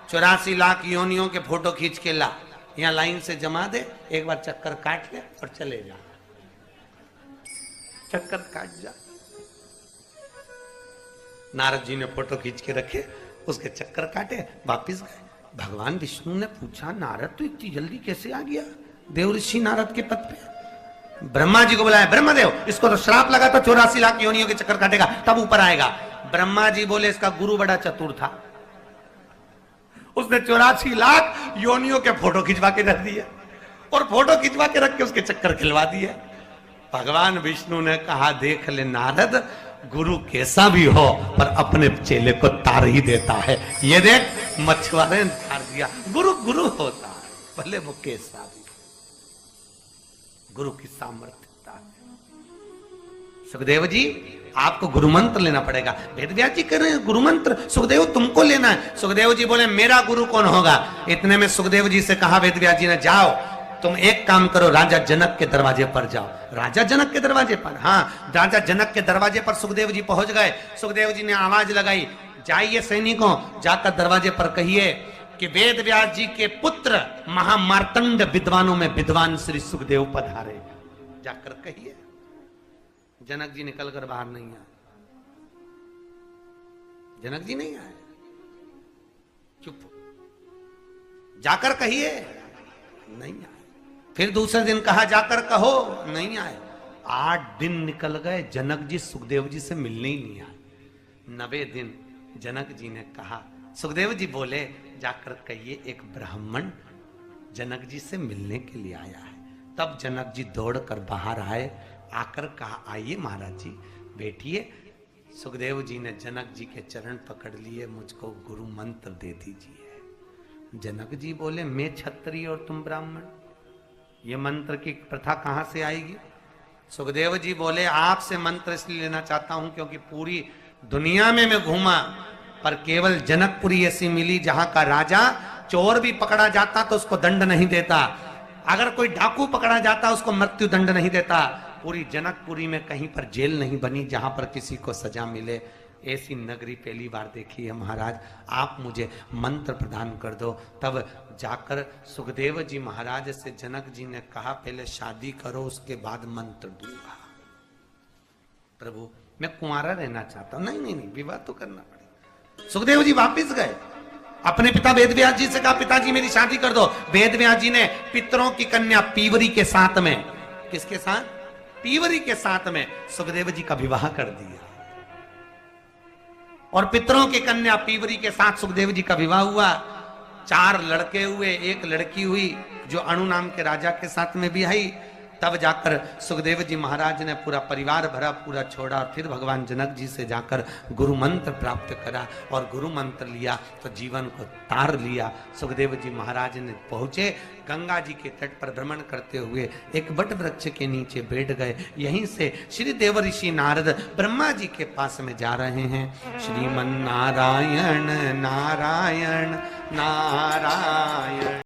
84 लाख योनियों के फोटो खींच के ला, यहां लाइन से जमा दे, एक बार चक्कर काट ले और चले जा। चक्कर काट जा। नारद जी ने फोटो खींच के रखे, उसके चक्कर काटे, वापिस गए। भगवान विष्णु ने पूछा, नारद तू इतनी जल्दी कैसे आ गया देवऋषि नारद के पद पे? ब्रह्मा जी को बुलाया, ब्रह्मदेव इसको तो श्राप लगा तो 84 लाख योनियों के चक्कर काटेगा तब ऊपर आएगा। ब्रह्मा जी बोले, इसका गुरु बड़ा चतुर था, उसने 84 लाख योनियों के फोटो खिंचवा के रख दिए और फोटो खिंचवा के रख के उसके चक्कर खिलवा दिए। भगवान विष्णु ने कहा, देख ले नारद, गुरु कैसा भी हो पर अपने चेले को तार ही देता है। ये देख, मछुआरे ने तार दिया। गुरु गुरु होता है, भले वो कैसा भी। गुरु की सामर्थ्यता है। सुखदेव जी आपको गुरु मंत्र लेना पड़ेगा। वेदव्यास जी कह रहे हैं गुरु मंत्र, सुखदेव तुमको लेना है। सुखदेव जी बोले, मेरा गुरु कौन होगा? इतने में सुखदेव जी से कहा वेदव्यास जी ने, जाओ तुम एक काम करो, राजा जनक के दरवाजे पर जाओ। राजा जनक के दरवाजे पर? हाँ, राजा जनक के दरवाजे पर सुखदेव जी पहुंच गए। सुखदेव जी ने आवाज लगाई, जाइए सैनिकों, जाकर दरवाजे पर कहिए कि वेद व्यास जी के पुत्र महामार्तंड विद्वानों में विद्वान श्री सुखदेव पधारे, जाकर कहिए। जनक जी निकलकर बाहर नहीं आए, जनक जी नहीं आए, चुप, जाकर कहिए, नहीं आए। फिर दूसरे दिन कहा जाकर कहो, नहीं आए। 8 दिन निकल गए, जनक जी सुखदेव जी से मिलने ही नहीं आए। 9वें दिन जनक जी ने कहा, सुखदेव जी बोले जाकर कहिए एक ब्राह्मण जनक जी से मिलने के लिए आया है। तब जनक जी दौड़कर बाहर आए, आकर कहा आइए महाराज जी बैठिए। सुखदेव जी ने जनक जी के चरण पकड़ लिए, मुझको गुरु मंत्र दे दीजिए। जनक जी बोले मैं क्षत्रिय और तुम ब्राह्मण, ये मंत्र की प्रथा कहां से आएगी? सुखदेव जी बोले आपसे मंत्र इसलिए लेना चाहता हूं क्योंकि पूरी दुनिया में मैं घूमा, पर केवल जनकपुरी ऐसी मिली जहां का राजा चोर भी पकड़ा जाता तो उसको दंड नहीं देता, अगर कोई डाकू पकड़ा जाता उसको मृत्यु दंड नहीं देता। पूरी जनकपुरी में कहीं पर जेल नहीं बनी जहां पर किसी को सजा मिले। ऐसी नगरी पहली बार देखी है महाराज, आप मुझे मंत्र प्रदान कर दो। तब जाकर सुखदेव जी महाराज से जनक जी ने कहा पहले शादी करो उसके बाद मंत्र दूंगा। प्रभु मैं कुंवारा रहना चाहता हूं। नहीं नहीं नहीं, विवाह तो करना पड़ेगा। सुखदेव जी वापिस गए, अपने पिता वेदव्यास जी से कहा पिताजी मेरी शादी कर दो। वेदव्यास जी ने पितरों की कन्या पीवरी के साथ में, किसके साथ? पीवरी के साथ में सुखदेव जी का विवाह कर दिया। और पितरों की कन्या पीवरी के साथ सुखदेव जी का विवाह हुआ। 4 लड़के हुए, 1 लड़की हुई जो अणु नाम के राजा के साथ में भी आई। तब जाकर सुखदेव जी महाराज ने पूरा परिवार भरा, पूरा छोड़ा, फिर भगवान जनक जी से जाकर गुरु मंत्र प्राप्त करा और गुरु मंत्र लिया तो जीवन को तार लिया। सुखदेव जी महाराज ने पहुंचे, गंगा जी के तट पर भ्रमण करते हुए एक वट वृक्ष के नीचे बैठ गए। यहीं से श्री देव ऋषि नारद ब्रह्मा जी के पास में जा रहे हैं। श्रीमन नारायण नारायण नारायण।